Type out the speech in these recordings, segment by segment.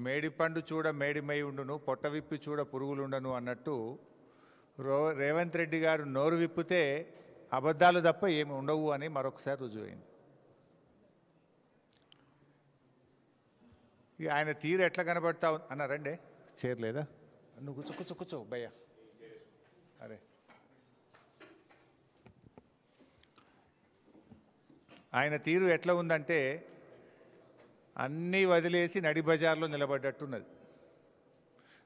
మేడిపండు చూడ మేడిమై ఉండును, పొట్ట విప్పి చూడ పురుగులుండను అన్నట్టు రేవంత్ రెడ్డి గారు నోరు విప్పితే అబద్ధాలు తప్ప ఏమి ఉండవు అని మరొకసారి రుజువైంది. ఇక ఆయన తీరు ఎట్లా కనబడతా అన్నారండి. చేరలేదా? నువ్వు కూర్చో భయ్యా. అరే, ఆయన తీరు ఎట్లా ఉందంటే అన్నీ వదిలేసి నడి బజార్లో నిలబడ్డట్టున్నది.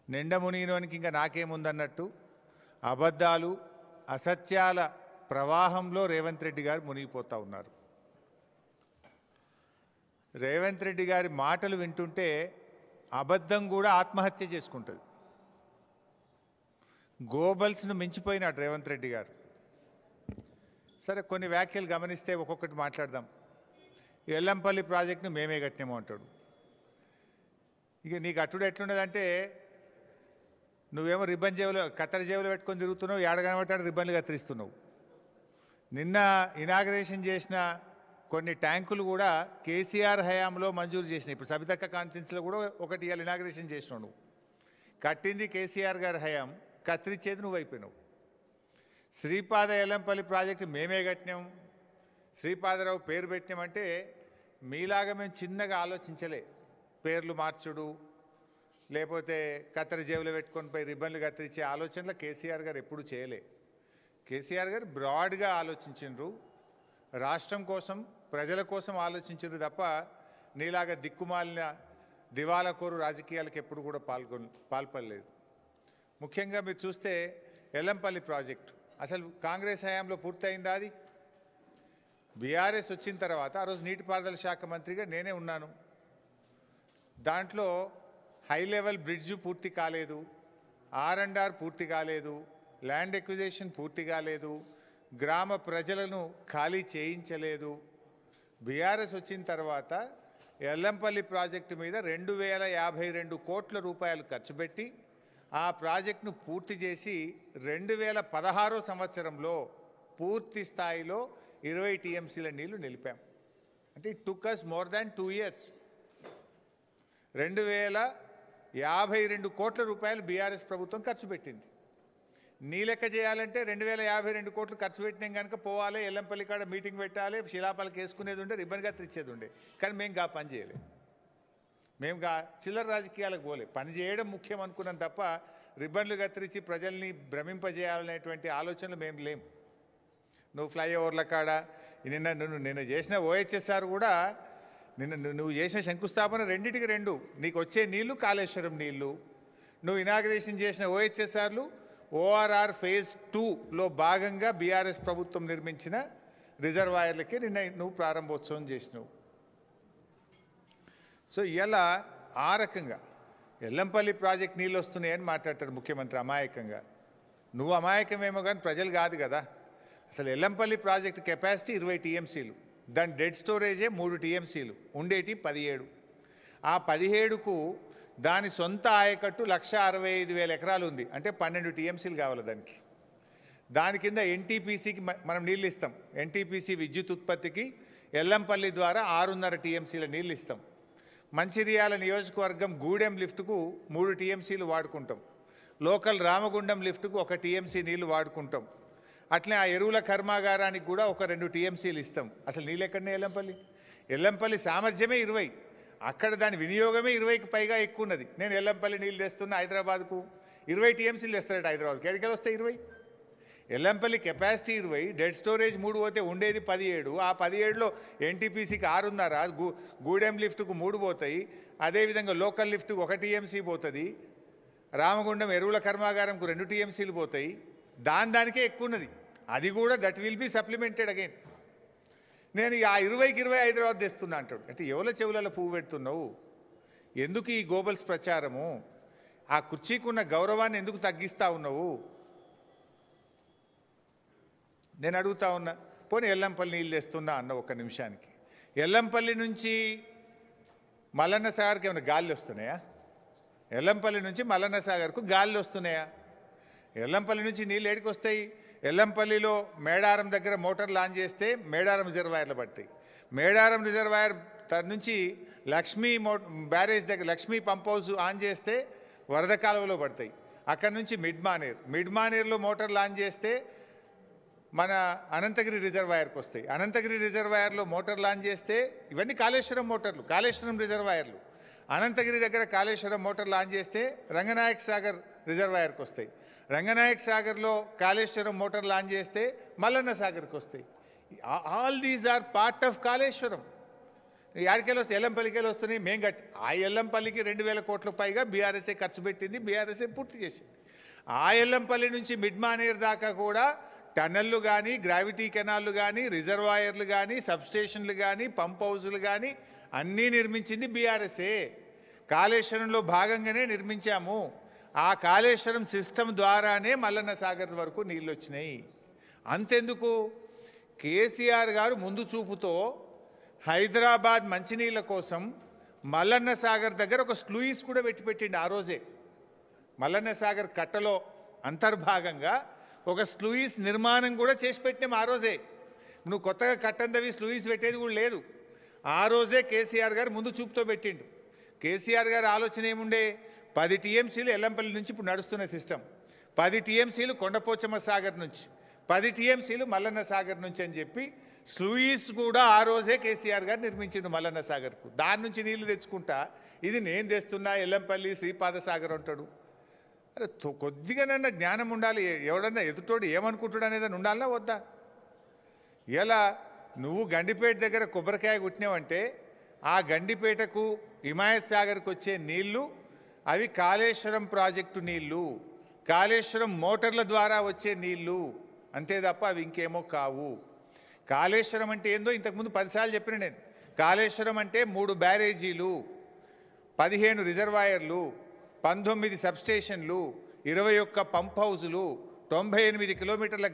నిండా మునిగినోనికి ఇంకా నాకేముందన్నట్టు అబద్ధాలు అసత్యాల ప్రవాహంలో రేవంత్ రెడ్డి గారు మునిగిపోతూ ఉన్నారు. రేవంత్ రెడ్డి గారి మాటలు వింటుంటే అబద్ధం కూడా ఆత్మహత్య చేసుకుంటుంది. గోబల్స్ను మించిపోయినాడు రేవంత్ రెడ్డి గారు. సరే, కొన్ని వ్యాఖ్యలు గమనిస్తే ఒక్కొక్కటి మాట్లాడదాం. ఎల్లంపల్లి ప్రాజెక్టును మేమే కట్టినాము అంటాడు. ఇక నీకు అట్టుడు ఎట్లున్నదంటే నువ్వేమో రిబ్బన్ జేబులో కత్తెర జేబులో పెట్టుకొని తిరుగుతున్నావు, ఏడ కనబట్టాడు రిబ్బన్లు కత్తిరిస్తున్నావు. నిన్న ఇనాగరేషన్ చేసిన కొన్ని ట్యాంకులు కూడా కేసీఆర్ హయాంలో మంజూరు చేసినాయి. ఇప్పుడు సబితక్క కాన్స్టిట్యున్సీలో కూడా ఒకటి ఇవాళ ఇనాగరేషన్ చేసినావు. నువ్వు కట్టింది కేసీఆర్ గారి హయాం, కత్తిరించేది నువ్వు అయిపోయినావు. శ్రీపాద ఎల్లంపల్లి ప్రాజెక్టు మేమే కట్టినాం, శ్రీపాదరావు పేరు పెట్టినామంటే మీలాగా మేము చిన్నగా ఆలోచించలే. పేర్లు మార్చుడు లేకపోతే కత్తెర జేబులో పెట్టుకొని పోయి రిబ్బన్లు కత్తిరించే ఆలోచనలు కేసీఆర్ గారు ఎప్పుడు చేయలే. కేసీఆర్ గారు బ్రాడ్గా ఆలోచించిండ్రు, రాష్ట్రం కోసం ప్రజల కోసం ఆలోచించిండ్రు తప్ప నీలాగా దిక్కుమాలిన దివాలాకోరు రాజకీయాలకు ఎప్పుడు కూడా పాల్పడలేదు. ముఖ్యంగా మీరు చూస్తే ఎల్లంపల్లి ప్రాజెక్టు అసలు కాంగ్రెస్ హయాంలో పూర్తయిందా? అది బీఆర్ఎస్ వచ్చిన తర్వాత ఆ రోజు నీటిపారుదల శాఖ మంత్రిగా నేనే ఉన్నాను. దాంట్లో హై లెవెల్ బ్రిడ్జు పూర్తి కాలేదు, R&R పూర్తి కాలేదు, ల్యాండ్ ఎక్విజిషన్ పూర్తి కాలేదు, గ్రామ ప్రజలను ఖాళీ చేయించలేదు. బీఆర్ఎస్ వచ్చిన తర్వాత ఎల్లంపల్లి ప్రాజెక్టు మీద 2052 కోట్ల రూపాయలు ఖర్చు పెట్టి ఆ ప్రాజెక్టును పూర్తి చేసి 2016 సంవత్సరంలో పూర్తి స్థాయిలో 20 TMCల నీళ్లు నిలిపాం. అంటే it took us more than 2 years. 2052 కోట్ల రూపాయలు బీఆర్ఎస్ ప్రభుత్వం ఖర్చు పెట్టింది. నీ లెక్క చేయాలంటే 2052 కోట్లు ఖర్చు పెట్టినాం కనుక పోవాలి, ఎల్లంపల్లి కాడ మీటింగ్ పెట్టాలి, శిలాపాలకు వేసుకునేది ఉండే, రిబ్బన్ కత్తిరించేది ఉండే. కానీ మేము పని చేయలేదు. మేము చిల్లర రాజకీయాలకు పోలే. పని చేయడం ముఖ్యం అనుకున్నాం తప్ప రిబ్బన్లు కత్తిరించి ప్రజల్ని భ్రమింపజేయాలనేటువంటి ఆలోచనలు మేము లేము. నువ్వు ఫ్లైఓవర్ల కాడ నిన్న చేసిన OHSR కూడా నువ్వు చేసిన శంకుస్థాపన రెండింటికి 2. నీకు వచ్చే నీళ్లు కాళేశ్వరం నీళ్లు, నువ్వు ఇనాగ్రేషన్ చేసిన OHSRలు ORR phase 2లో భాగంగా బీఆర్ఎస్ ప్రభుత్వం నిర్మించిన రిజర్వాయర్లకే నిన్న నువ్వు ప్రారంభోత్సవం చేసినావు. సో ఇలా ఆ రకంగా ఎల్లంపల్లి ప్రాజెక్ట్ నీళ్ళు వస్తున్నాయని మాట్లాడతాడు ముఖ్యమంత్రి అమాయకంగా. నువ్వు అమాయకమేమో కానీ ప్రజలు కాదు కదా. అసలు ఎల్లంపల్లి ప్రాజెక్టు కెపాసిటీ 20 TMCలు, దాని డెడ్ స్టోరేజే 3 TMCలు, ఉండేటి 17. ఆ 17కు దాని సొంత ఆయకట్టు 1,65,000 ఎకరాలు ఉంది. అంటే 12 TMCలు కావాలి దానికి. దాని కింద NTPCకి మనం నీళ్ళు ఇస్తాం. NTPC విద్యుత్ ఉత్పత్తికి ఎల్లంపల్లి ద్వారా 6.5 TMCల నీళ్ళు ఇస్తాం. మంచిర్యాల నియోజకవర్గం గూడెం లిఫ్ట్కు 3 TMCలు వాడుకుంటాం. లోకల్ రామగుండం లిఫ్ట్కు 1 TMC నీళ్లు వాడుకుంటాం. అట్లే ఆ ఎరువుల కర్మాగారానికి కూడా 2 TMCలు ఇస్తాం. అసలు నీళ్ళు ఎక్కడనే ఎల్లంపల్లి సామర్థ్యమే 20, అక్కడ దాని వినియోగమే 20కి పైగా ఎక్కువ ఉన్నది. నేను ఎల్లంపల్లి నీళ్ళు తెస్తున్నా హైదరాబాద్కు, 20 TMCలు తెస్తారట హైదరాబాద్కి. ఎక్కడికి వస్తాయి 20? ఎల్లంపల్లి కెపాసిటీ 20, డెడ్ స్టోరేజ్ 3 పోతే ఉండేది 17. ఆ 17లో NTPCకి 6.5, గూడెం లిఫ్ట్కు 3 పోతాయి. అదేవిధంగా లోకల్ లిఫ్ట్కు 1 TMC పోతుంది. రామగుండం ఎరువుల కర్మాగారంకు 2 TMCలు పోతాయి. దానికే ఎక్కువ ఉన్నది. అది కూడా that will be supplemented again. నేను ఆ 20కి 20 హైదరాబాద్ తెస్తున్నా అంటాడు. అంటే ఎవరి చెవులలో పువ్వు పెడుతున్నావు? ఎందుకు ఈ గోబల్స్ ప్రచారము? ఆ కుర్చీకున్న గౌరవాన్ని ఎందుకు తగ్గిస్తూ ఉన్నావు? నేను అడుగుతా ఉన్నా. పోనీ ఎల్లంపల్లి నీళ్ళు తెస్తున్నా అన్న ఒక్క నిమిషానికి. ఎల్లంపల్లి నుంచి మల్లన్న సాగర్కి ఏమైనా గాలి వస్తున్నాయా? ఎల్లంపల్లి నుంచి మల్లన్న సాగర్కు గాలి వస్తున్నాయా? ఎల్లంపల్లి నుంచి నీళ్ళు ఏడికి వస్తాయి? ఎల్లంపల్లిలో మేడారం దగ్గర మోటార్ లాంచ్ చేస్తే మేడారం రిజర్వాయర్లు పడతాయి. మేడారం రిజర్వాయర్ నుంచి లక్ష్మీ బ్యారేజ్ దగ్గర లక్ష్మీ పంప్ హౌస్ ఆన్ చేస్తే వరద కాలువలో పడతాయి. అక్కడ నుంచి మిడ్ మానేర్లో మోటార్లు ఆన్ చేస్తే మన అనంతగిరి రిజర్వాయర్కి వస్తాయి. అనంతగిరి రిజర్వాయర్లో మోటార్లు ఆన్ చేస్తే ఇవన్నీ కాళేశ్వరం మోటార్లు, కాళేశ్వరం రిజర్వాయర్లు. అనంతగిరి దగ్గర కాళేశ్వరం మోటార్లు ఆన్ చేస్తే రంగనాయక్ సాగర్ రిజర్వాయర్కి వస్తాయి. రంగనాయక్ సాగర్లో కాళేశ్వరం మోటార్లు ఆన్ చేస్తే మల్లన్న సాగర్కి వస్తాయి. All these are part of Kaleshwaram. యాడికెళ్ళి వస్తాయి? ఎల్లంపల్లికెళ్ళి వస్తున్నాయి. మేము కట్టి ఆ ఎల్లంపల్లికి 2000 కోట్ల పైగా బీఆర్ఎస్ఏ ఖర్చు పెట్టింది, బీఆర్ఎస్ఏ పూర్తి చేసింది. ఆ ఎల్లంపల్లి నుంచి మిడ్ మానేర్ దాకా కూడా టన్నెళ్ళు కానీ, గ్రావిటీ కెనాళ్ళు కానీ, రిజర్వాయర్లు కానీ, సబ్స్టేషన్లు కానీ, పంప్ హౌజులు కానీ అన్నీ నిర్మించింది బీఆర్ఎస్ఏ. కాళేశ్వరంలో భాగంగానే నిర్మించాము. ఆ కాళేశ్వరం సిస్టమ్ ద్వారానే మల్లన్న సాగర్ వరకు నీళ్ళు వచ్చినాయి. అంతెందుకు, కేసీఆర్ గారు ముందు చూపుతో హైదరాబాద్ మంచినీళ్ళ కోసం మల్లన్న సాగర్ దగ్గర ఒక స్లూయిస్ కూడా పెట్టిండి. ఆ రోజే మల్లన్న సాగర్ కట్టలో అంతర్భాగంగా ఒక స్లూయిస్ నిర్మాణం కూడా చేసి పెట్టినాం. ఆ రోజే నువ్వు కొత్తగా కట్టందవి స్లూయిస్ పెట్టేది కూడా లేదు. ఆ రోజే కేసీఆర్ గారు ముందు చూపుతో పెట్టిండు. కేసీఆర్ గారు ఆలోచన ఏముండే, 10 టీఎంసీలు ఎల్లంపల్లి నుంచి ఇప్పుడు నడుస్తున్న సిస్టమ్, 10 టీఎంసీలు కొండపోచమ్మ సాగర్ నుంచి, 10 టీఎంసీలు మల్లన్న సాగర్ నుంచి అని చెప్పి స్లూయిస్ కూడా ఆ రోజే కేసీఆర్ గారు నిర్మించిండు మల్లన్న సాగర్కు. దాని నుంచి నీళ్లు తెచ్చుకుంటా ఇది నేను తెస్తున్నా ఎల్లంపల్లి శ్రీపాద సాగర్ అంటాడు. అరే కొద్దిగానన్నా జ్ఞానం ఉండాలి. ఎవడన్నా ఎదుటోడు ఏమనుకుంటాడు అనేది ఉండాలన్నా వద్దా? ఇలా నువ్వు గండిపేట దగ్గర కొబ్బరికాయ కుట్టినావంటే ఆ గండిపేటకు హిమాయత్ సాగర్కి వచ్చే నీళ్లు అవి కాళేశ్వరం ప్రాజెక్టు నీళ్లు, కాళేశ్వరం మోటార్ల ద్వారా వచ్చే నీళ్లు, అంతే తప్ప అవి ఇంకేమో కావు. కాళేశ్వరం అంటే ఏందో ఇంతకుముందు 10 సార్లు చెప్పిన నేను. కాళేశ్వరం అంటే 3 బ్యారేజీలు, 15 రిజర్వాయర్లు, 19 సబ్స్టేషన్లు, 21 పంప్ హౌజులు, 98 కిలోమీటర్ల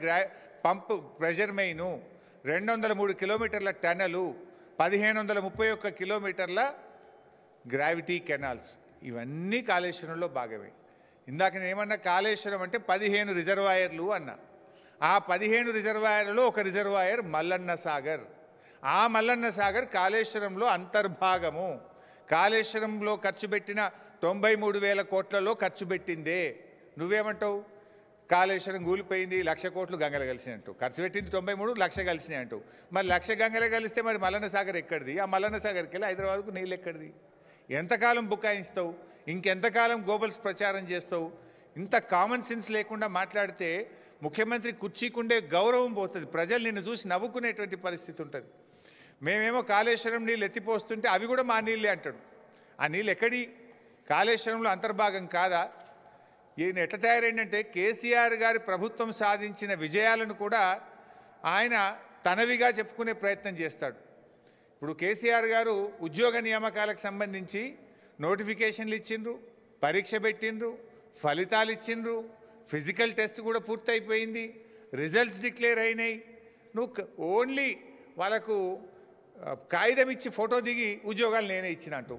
పంప్ ప్రెషర్ మెయిను, 203 కిలోమీటర్ల టనలు, 1531 కిలోమీటర్ల గ్రావిటీ కెనాల్స్, ఇవన్నీ కాళేశ్వరంలో భాగమే. ఇందాక నేను ఏమన్నా, కాళేశ్వరం అంటే 15 రిజర్వాయర్లు అన్నా. ఆ 15 రిజర్వాయర్లలో ఒక రిజర్వాయర్ మల్లన్న సాగర్. ఆ మల్లన్న సాగర్ కాళేశ్వరంలో అంతర్భాగము. కాళేశ్వరంలో ఖర్చు పెట్టిన 93,000 కోట్లలో ఖర్చు పెట్టిందే. నువ్వేమంటావు? కాళేశ్వరం కూలిపోయింది, 1,00,000 కోట్లు గంగలు కలిసినాయి అంటూ. ఖర్చు పెట్టింది 93, 1,00,000 కలిసినాయి అంటూ. మరి 1,00,000 గంగలు కలిస్తే మరి మల్లన్న సాగర్ ఎక్కడిది? ఆ మల్లన్న సాగర్కి వెళ్ళి హైదరాబాద్కు నీళ్ళు ఎక్కడిది? ఎంతకాలం బుకాయిస్తావు? ఇంకెంతకాలం గోబల్స్ ప్రచారం చేస్తావు? ఇంత కామన్ సెన్స్ లేకుండా మాట్లాడితే ముఖ్యమంత్రి కుర్చీకుండే గౌరవం పోతుంది. ప్రజలు నిన్ను చూసి నవ్వుకునేటువంటి పరిస్థితి ఉంటుంది. మేమేమో కాళేశ్వరం నీళ్ళు ఎత్తిపోస్తుంటే అవి కూడా మా నీళ్ళే అంటాడు. ఆ నీళ్ళు ఎక్కడి? కాళేశ్వరంలో అంతర్భాగం కాదా? ఈయన ఎట్లా తయారైందంటే కేసీఆర్ గారి ప్రభుత్వం సాధించిన విజయాలను కూడా ఆయన తనవిగా చెప్పుకునే ప్రయత్నం చేస్తాడు. ఇప్పుడు కేసీఆర్ గారు ఉద్యోగ నియామకాలకు సంబంధించి నోటిఫికేషన్లు ఇచ్చిండ్రు, పరీక్ష పెట్టిండ్రు, ఫలితాలు ఇచ్చిండ్రు, ఫిజికల్ టెస్ట్ కూడా పూర్తయిపోయింది, రిజల్ట్స్ డిక్లేర్ అయినాయి. నువ్వు ఓన్లీ వాళ్ళకు కాగితం ఇచ్చి ఫోటో దిగి ఉద్యోగాలు నేనే ఇచ్చినట్టు.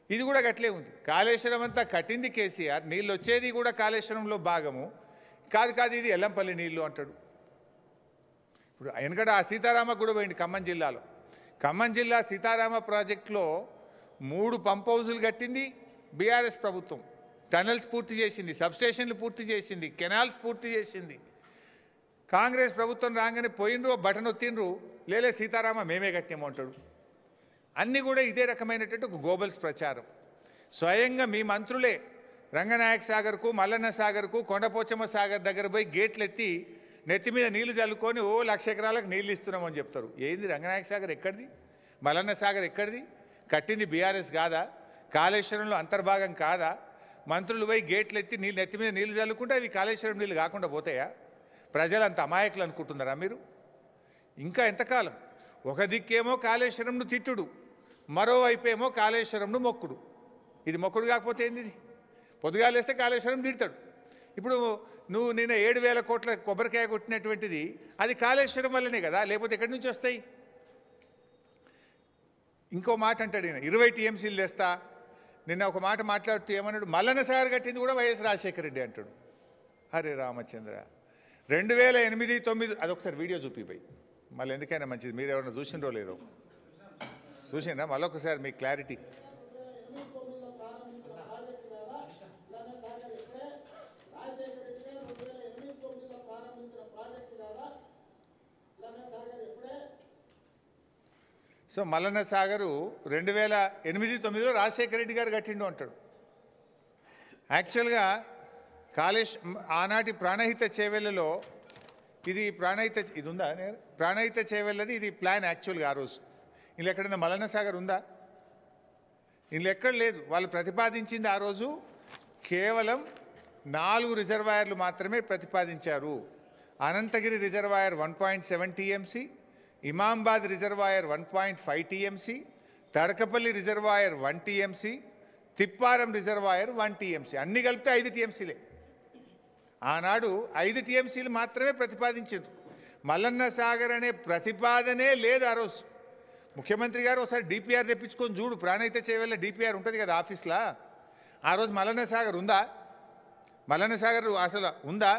ఇది కూడా గట్లే ఉంది. కాళేశ్వరం అంతా కట్టింది కేసీఆర్, నీళ్ళు వచ్చేది కూడా కాళేశ్వరంలో భాగము. కాదు ఇది ఎల్లంపల్లి నీళ్ళు అంటాడు. ఇప్పుడు వెనకట ఆ సీతారామ కూడా పోయింది ఖమ్మం జిల్లాలో. ఖమ్మం జిల్లా సీతారామ ప్రాజెక్టులో 3 పంప్ హౌజులు కట్టింది బీఆర్ఎస్ ప్రభుత్వం. టనల్స్ పూర్తి చేసింది, సబ్స్టేషన్లు పూర్తి చేసింది, కెనాల్స్ పూర్తి చేసింది. కాంగ్రెస్ ప్రభుత్వం రాగానే పోయినరు, బటన్ ఒత్తిండ్రు, లేలే సీతారామ మేమే కట్టాము అంటాడు. అన్నీ కూడా ఇదే రకమైనటువంటి ఒక గోబల్స్ ప్రచారం. స్వయంగా మీ మంత్రులే రంగనాయక సాగర్కు, మల్లన్న సాగర్కు, కొండపోచమ్మ సాగర్ దగ్గర పోయి గేట్లు ఎత్తి నెత్తి మీద నీళ్లు చల్లుకొని 1,00,000 ఎకరాలకు నీళ్ళు ఇస్తున్నామని చెప్తారు. ఏంది రంగనాయక సాగర్ ఎక్కడిది? మల్లన్న సాగర్ ఎక్కడిది? కట్టింది బీఆర్ఎస్ కాదా? కాళేశ్వరంలో అంతర్భాగం కాదా? మంత్రులు పోయి గేట్లు ఎత్తి నెత్తి మీద నీళ్లు చల్లుకుంటే అవి కాళేశ్వరం నీళ్ళు కాకుండా పోతాయా? ప్రజలు అంత అమాయకులు అనుకుంటున్నారా మీరు? ఇంకా ఎంతకాలం? ఒక దిక్కేమో కాళేశ్వరంను తిట్టుడు, మరోవైపేమో కాళేశ్వరంను మొక్కుడు. ఇది మొక్కుడు కాకపోతే ఏంది? ఇది పొద్దుగాలేస్తే కాళేశ్వరం తిడతాడు. ఇప్పుడు నువ్వు నిన్న 7,000 కోట్ల కొబ్బరికాయ కొట్టినటువంటిది అది కాళేశ్వరం వల్లనే కదా, లేకపోతే ఎక్కడి నుంచి వస్తాయి? ఇంకో మాట అంటాడు ఈయన, 20 టీఎంసీలు తెస్తా. నిన్న ఒక మాట మాట్లాడుతూ ఏమన్నాడు, మల్లన్న సాగర్ కట్టింది కూడా వైఎస్ రాజశేఖర రెడ్డి అంటాడు. హరే రామచంద్ర, 2008-9 అదొకసారి వీడియో చూపిపోయి మళ్ళీ ఎందుకైనా మంచిది, మీరు ఎవరైనా చూసిండ్రో లేదో చూసిందా మళ్ళొకసారి మీకు క్లారిటీ. సో మల్లన్న సాగరు 2008-9లో రాజశేఖర రెడ్డి గారు కట్టిండు అంటాడు. యాక్చువల్గా ఆనాటి ప్రాణహిత చేవెళ్ళలో ఇది ఉందా ప్రాణహిత చేవెళ్ళది ఇది ప్లాన్ యాక్చువల్గా ఆ రోజు. ఇందులో ఎక్కడైనా మల్లన్న సాగర్ ఉందా? ఇందులో ఎక్కడ లేదు. వాళ్ళు ప్రతిపాదించింది ఆ రోజు కేవలం 4 రిజర్వాయర్లు మాత్రమే ప్రతిపాదించారు. Anantagiri reservoir 1.7 TMC, Imambad reservoir 1.5 TMC, Thadakapalli reservoir 1 TMC, Thipparam reservoir 1 TMC, అన్ని కలిపితే 5 టీఎంసీలే. ఆనాడు 5 టీఎంసీలు మాత్రమే ప్రతిపాదించారు. మల్లన్న సాగర్ అనే ప్రతిపాదనే లేదు ఆ రోజు. ముఖ్యమంత్రి గారు ఒకసారి డిపిఆర్ తెప్పించుకొని చూడు, ప్రాణహిత చేవెళ్ళ డిపిఆర్ ఉంటుంది కదా ఆఫీస్లో. ఆ రోజు మల్లన్న సాగర్ ఉందా? మల్లన్న సాగర్ అసలు ఉందా?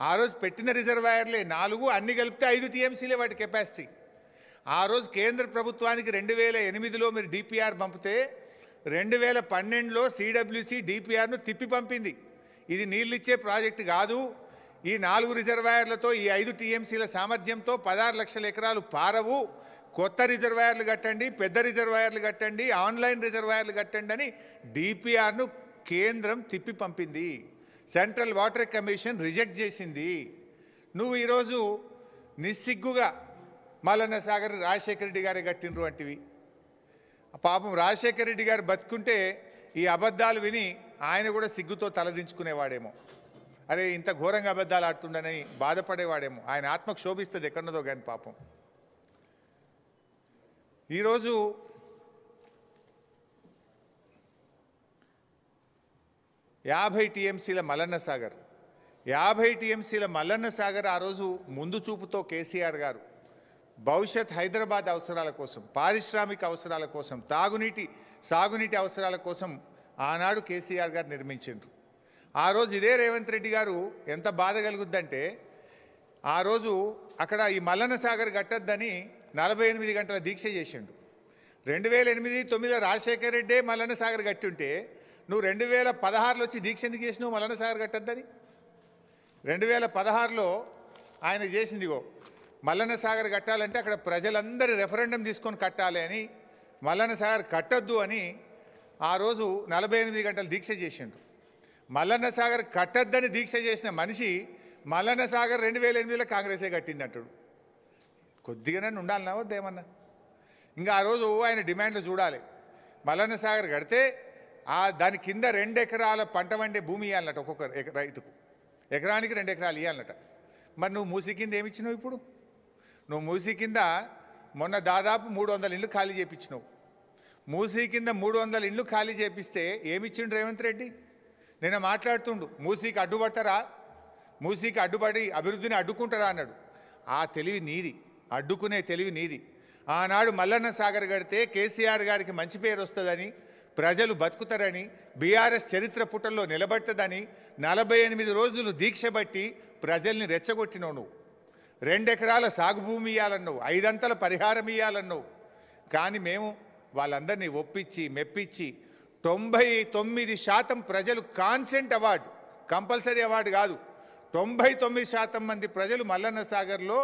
ఆ రోజు పెట్టిన రిజర్వాయర్లే 4, అన్ని కలిపితే 5 టీఎంసీలే వాటి కెపాసిటీ. ఆ రోజు కేంద్ర ప్రభుత్వానికి 2008లో మీరు డిపిఆర్ పంపితే 2012లో సిడబ్ల్యూసి డిపిఆర్ను తిప్పి పంపింది. ఇది నీళ్ళు ఇచ్చే ప్రాజెక్టు కాదు, ఈ 4 రిజర్వాయర్లతో ఈ 5 టీఎంసీల సామర్థ్యంతో 16 లక్షల ఎకరాలు పారవు, కొత్త రిజర్వాయర్లు కట్టండి, పెద్ద రిజర్వాయర్లు కట్టండి, ఆన్లైన్ రిజర్వాయర్లు కట్టండి అని డిపిఆర్ను కేంద్రం తిప్పి పంపింది. సెంట్రల్ వాటర్ కమిషన్ రిజెక్ట్ చేసింది. నువ్వు ఈరోజు నిస్సిగ్గుగా మల్లన్న సాగర్ రాజశేఖర రెడ్డి గారే కట్టినరు అంటివి. పాపం రాజశేఖర రెడ్డి గారు బతుకుంటే ఈ అబద్ధాలు విని ఆయన కూడా సిగ్గుతో తలదించుకునేవాడేమో. అరే ఇంత ఘోరంగా అబద్ధాలు ఆడుతుండని బాధపడేవాడేమో. ఆయన ఆత్మకు శోభిస్తుంది ఎక్కడున్నదో కానీ పాపం. ఈరోజు యాభై టీఎంసీల మల్లన్న సాగర్, 50 టీఎంసీల మల్లన్న సాగర్ ఆ రోజు ముందు చూపుతో కేసీఆర్ గారు భవిష్యత్ హైదరాబాద్ అవసరాల కోసం, పారిశ్రామిక అవసరాల కోసం, సాగునీటి అవసరాల కోసం ఆనాడు కేసీఆర్ గారు నిర్మించారు. ఆ రోజు ఇదే రేవంత్ రెడ్డి గారు ఎంత బాధ కలుగుద్దంటే ఆ రోజు అక్కడ ఈ మల్లన్న సాగర్ కట్టద్దని 48 గంటల దీక్ష చేసిండు. 2008-9లో రాజశేఖర రెడ్డే మల్లన్న సాగర్ కట్టి ఉంటే నువ్వు 2016లో వచ్చి దీక్ష ఎందుకు చేసినావు మల్లన్న సాగర్ కట్టద్దని? 2016లో ఆయన చేసిందిగో మల్లన్న సాగర్ కట్టాలంటే అక్కడ ప్రజలందరూ రెఫరెండం తీసుకొని కట్టాలి అని, మల్లన్న సాగర్ కట్టొద్దు అని ఆ రోజు 48 గంటలు దీక్ష చేసిండు. మల్లన్న సాగర్ కట్టద్దని దీక్ష చేసిన మనిషి మల్లన్న సాగర్ 2008లో కాంగ్రెసే కట్టింది అంటాడు. కొద్దిగానే ఉండాలన్నా వద్దేమన్నా? ఇంకా ఆ రోజు ఆయన డిమాండ్లు చూడాలి. మల్లన్న సాగర్ కడితే దాని కింద 2 ఎకరాల పంట వండే భూమి ఇవ్వాలన్నట ఒక్కొక్క రైతుకు, ఎకరానికి 2 ఎకరాలు ఇవ్వాలన్నట. మరి నువ్వు మూసీ కింద ఏమిచ్చినావు? ఇప్పుడు నువ్వు మూసీ కింద మొన్న దాదాపు 300 ఇళ్ళు ఖాళీ చేయించినావు. మూసీ కింద 300 ఇళ్ళు ఖాళీ చేపిస్తే ఏమిచ్చిండు రేవంత్ రెడ్డి? నేను మాట్లాడుతుండు మూసీకి అడ్డుపడతారా, మూసీకి అడ్డుపడి అభివృద్ధిని అడ్డుకుంటారా అన్నాడు. ఆ తెలివి నీది, అడ్డుకునే తెలివి నీది. ఆనాడు మల్లన్న సాగర్ కడితే కేసీఆర్ గారికి మంచి పేరు వస్తుందని, ప్రజలు బతుకుతారని, బీఆర్ఎస్ చరిత్ర పుటల్లో నిలబడుతుందని 48 రోజులు దీక్ష బట్టి ప్రజల్ని రెచ్చగొట్టినావు. నువ్వు 2 ఎకరాల సాగు భూమి ఇవ్వాలన్నావు, 5 అంతల పరిహారం ఇవ్వాలన్నావు. కానీ మేము వాళ్ళందరినీ ఒప్పించి మెప్పించి 99% ప్రజలు కాన్సెంట్ అవార్డు, కంపల్సరీ అవార్డు కాదు, 99% మంది ప్రజలు మల్లన్న సాగర్లో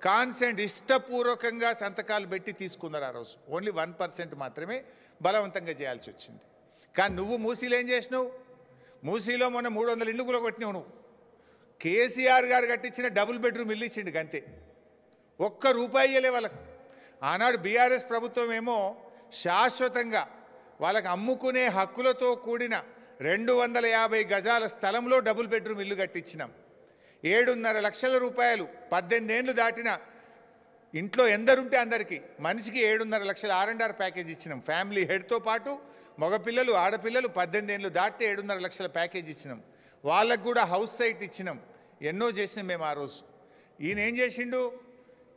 కాన్సెంట్ ఇష్టపూర్వకంగా సంతకాలు పెట్టి తీసుకున్నారు. ఆ రోజు ఓన్లీ 1% మాత్రమే బలవంతంగా చేయాల్సి వచ్చింది. కానీ నువ్వు మూసీలో ఏం చేసినావు? మూసీలో మొన్న 300 ఇళ్ళు కూడా కొట్టినావు నువ్వు. కేసీఆర్ గారు కట్టించిన డబుల్ బెడ్రూమ్ ఇల్లు ఇచ్చిండు గంతే, ₹1 ఇయ్యలే వాళ్ళకు. ఆనాడు బీఆర్ఎస్ ప్రభుత్వం ఏమో శాశ్వతంగా వాళ్ళకి అమ్ముకునే హక్కులతో కూడిన 250 గజాల స్థలంలో డబుల్ బెడ్రూమ్ ఇల్లు కట్టించినాం. 7.5 లక్షల రూపాయలు 18 ఏళ్ళు దాటిన ఇంట్లో ఎందరుంటే అందరికీ మనిషికి 7.5 లక్షల R&R ప్యాకేజ్ ఇచ్చినాం. ఫ్యామిలీ హెడ్తో పాటు మగపిల్లలు ఆడపిల్లలు 18 ఏళ్ళు దాటితే 7.5 లక్షల ప్యాకేజ్ ఇచ్చినాం. వాళ్ళకు కూడా హౌస్ సైట్ ఇచ్చినాం. ఎన్నో చేసినాం మేము ఆ రోజు. ఈయన ఏం చేసిండు?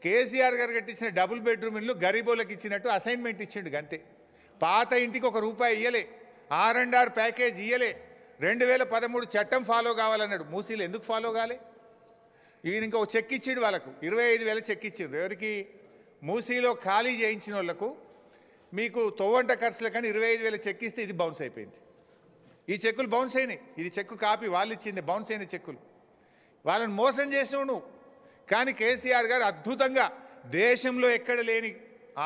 కేసీఆర్ గారు కట్టించిన డబుల్ బెడ్రూమ్ ఇల్లు గరీబోళ్ళకి ఇచ్చినట్టు అసైన్మెంట్ ఇచ్చిండు గంతే. పాత ఇంటికి ₹1 ఇయ్యలే, R&R ప్యాకేజ్ ఇయ్యలే. 2013 చట్టం ఫాలో కావాలన్నాడు. మూసీలు ఎందుకు ఫాలో కాలే? ఈయన ఇంకా ఒక చెక్ ఇచ్చిండు వాళ్ళకు, 25,000 చెక్ ఇచ్చిండు. ఎవరికి? మూసీలో ఖాళీ చేయించిన వాళ్ళకు మీకు తోవంట ఖర్చులు కానీ 25,000 చెక్ ఇస్తే ఇది బౌన్స్ అయిపోయింది. ఈ చెక్కులు బౌన్స్ అయినాయి. ఇది చెక్కు కాపీ వాళ్ళు ఇచ్చింది, బౌన్స్ అయిన చెక్కులు. వాళ్ళని మోసం చేసినావు నువ్వు. కానీ కేసీఆర్ గారు అద్భుతంగా దేశంలో ఎక్కడ లేని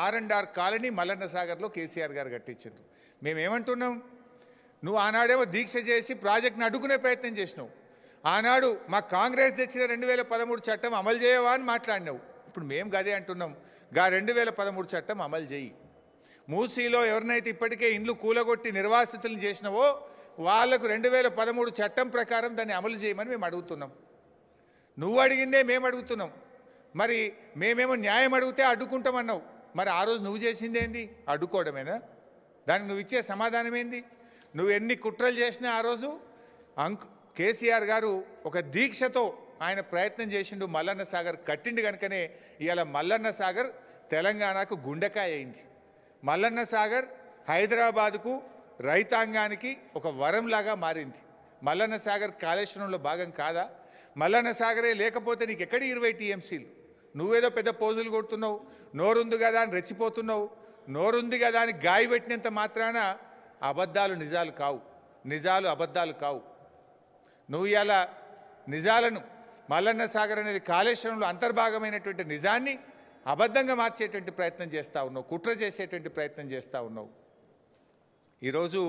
R&R కాలనీ మల్లన్న సాగర్లో కేసీఆర్ గారు కట్టించారు. మేమేమంటున్నాం, నువ్వు ఆనాడేమో దీక్ష చేసి ప్రాజెక్ట్ని అడ్డుకునే ప్రయత్నం చేసినావు. ఆనాడు మా కాంగ్రెస్ తెచ్చిన 2013 చట్టం అమలు చేయవా అని మాట్లాడినావు. ఇప్పుడు మేము గదే అంటున్నాం, 2013 చట్టం అమలు చేయి. మూసీలో ఎవరినైతే ఇప్పటికే ఇండ్లు కూలగొట్టి నిర్వాసితులను చేసినావో వాళ్లకు 2013 చట్టం ప్రకారం దాన్ని అమలు చేయమని మేము అడుగుతున్నాం. నువ్వు అడిగిందే మేము అడుగుతున్నాం. మరి మేమేమో న్యాయం అడిగితే అడ్డుకుంటామన్నావు. మరి ఆ రోజు నువ్వు చేసింది ఏంది? అడ్డుకోవడమేనా? దానికి నువ్వు ఇచ్చే సమాధానం ఏంది? నువ్వు ఎన్ని కుట్రలు చేసినా ఆ రోజు కేసీఆర్ గారు ఒక దీక్షతో ఆయన ప్రయత్నం చేసిండు, మల్లన్న సాగర్ కట్టిండు. కనుకనే ఇవాళ మల్లన్న సాగర్ తెలంగాణకు గుండెకాయ అయింది. మల్లన్న సాగర్ హైదరాబాదుకు రైతాంగానికి ఒక వరంలాగా మారింది. మల్లన్న సాగర్ కాళేశ్వరంలో భాగం కాదా? మల్లన్న సాగరే లేకపోతే నీకు ఎక్కడి 20 టీఎంసీలు? నువ్వేదో పెద్ద పోజులు కొడుతున్నావు, నోరుంది కదా అని రెచ్చిపోతున్నావు. నోరుంది కదా అని గాయ పెట్టినంత మాత్రాన అబద్ధాలు నిజాలు కావు, నిజాలు అబద్ధాలు కావు. నువ్వు ఇలా నిజాలను, మల్లన్న సాగర్ అనేది కాళేశ్వరంలో అంతర్భాగమైనటువంటి నిజాన్ని అబద్ధంగా మార్చేటువంటి ప్రయత్నం చేస్తూ ఉన్నావు, కుట్ర చేసేటువంటి ప్రయత్నం చేస్తూ ఉన్నావు. ఈరోజు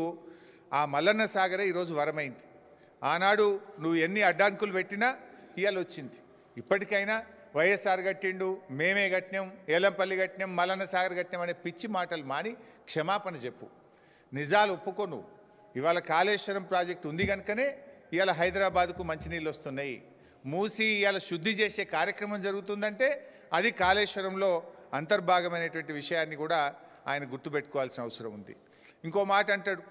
ఆ మల్లన్న సాగరే ఈరోజు వరమైంది. ఆనాడు నువ్వు ఎన్ని అడ్డాంకులు పెట్టినా ఇవాళ వచ్చింది. ఇప్పటికైనా వైఎస్ఆర్ కట్టిండు, మేమే కట్టినాం, ఏలంపల్లి కట్టినాం, మల్లన్న సాగర్ కట్టినాం అనే పిచ్చి మాటలు మాని క్షమాపణ చెప్పు, నిజాలు ఒప్పుకో. నువ్వు ఇవాళ కాళేశ్వరం ప్రాజెక్టు ఉంది కనుకనే ఇవాళ హైదరాబాద్కు మంచినీళ్ళు వస్తున్నాయి. మూసి ఇవాళ శుద్ధి చేసే కార్యక్రమం జరుగుతుందంటే అది కాళేశ్వరంలో అంతర్భాగమైనటువంటి విషయాన్ని కూడా ఆయన గుర్తుపెట్టుకోవాల్సిన అవసరం ఉంది. ఇంకో మాట అంటాడు,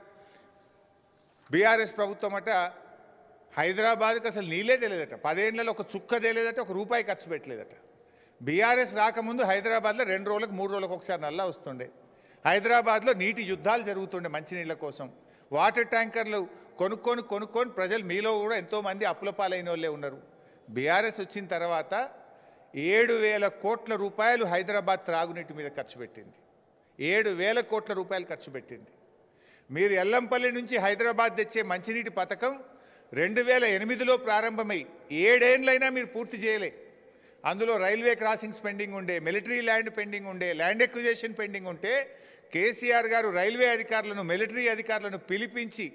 బీఆర్ఎస్ ప్రభుత్వం అట హైదరాబాద్కి అసలు నీళ్ళే తెలియదట, 10 ఏళ్లలో ఒక చుక్క తెలియదట, ₹1 ఖర్చు పెట్టలేదట. బీఆర్ఎస్ రాకముందు హైదరాబాద్లో 2 రోజులకు 3 రోజులకు ఒకసారి నల్లా వస్తుండే. హైదరాబాద్లో నీటి యుద్ధాలు జరుగుతుండే మంచినీళ్ళ కోసం. వాటర్ ట్యాంకర్లు కొనుక్కొని ప్రజలు, మీలో కూడా ఎంతోమంది అప్పుల పాలైన వాళ్ళే ఉన్నారు. బీఆర్ఎస్ వచ్చిన తర్వాత 7,000 కోట్ల రూపాయలు హైదరాబాద్ త్రాగునీటి మీద ఖర్చు పెట్టింది. 7,000 కోట్ల రూపాయలు ఖర్చు పెట్టింది. మీరు ఎల్లంపల్లి నుంచి హైదరాబాద్ తెచ్చే మంచినీటి పథకం 2008లో ప్రారంభమై 7 ఏళ్ళైనా మీరు పూర్తి చేయలే. అందులో రైల్వే క్రాసింగ్స్ పెండింగ్ ఉండే, మిలిటరీ ల్యాండ్ పెండింగ్ ఉండే, ల్యాండ్ ఎక్విజేషన్ పెండింగ్ ఉంటే కేసీఆర్ గారు రైల్వే అధికారులను, మిలిటరీ అధికారులను పిలిపించి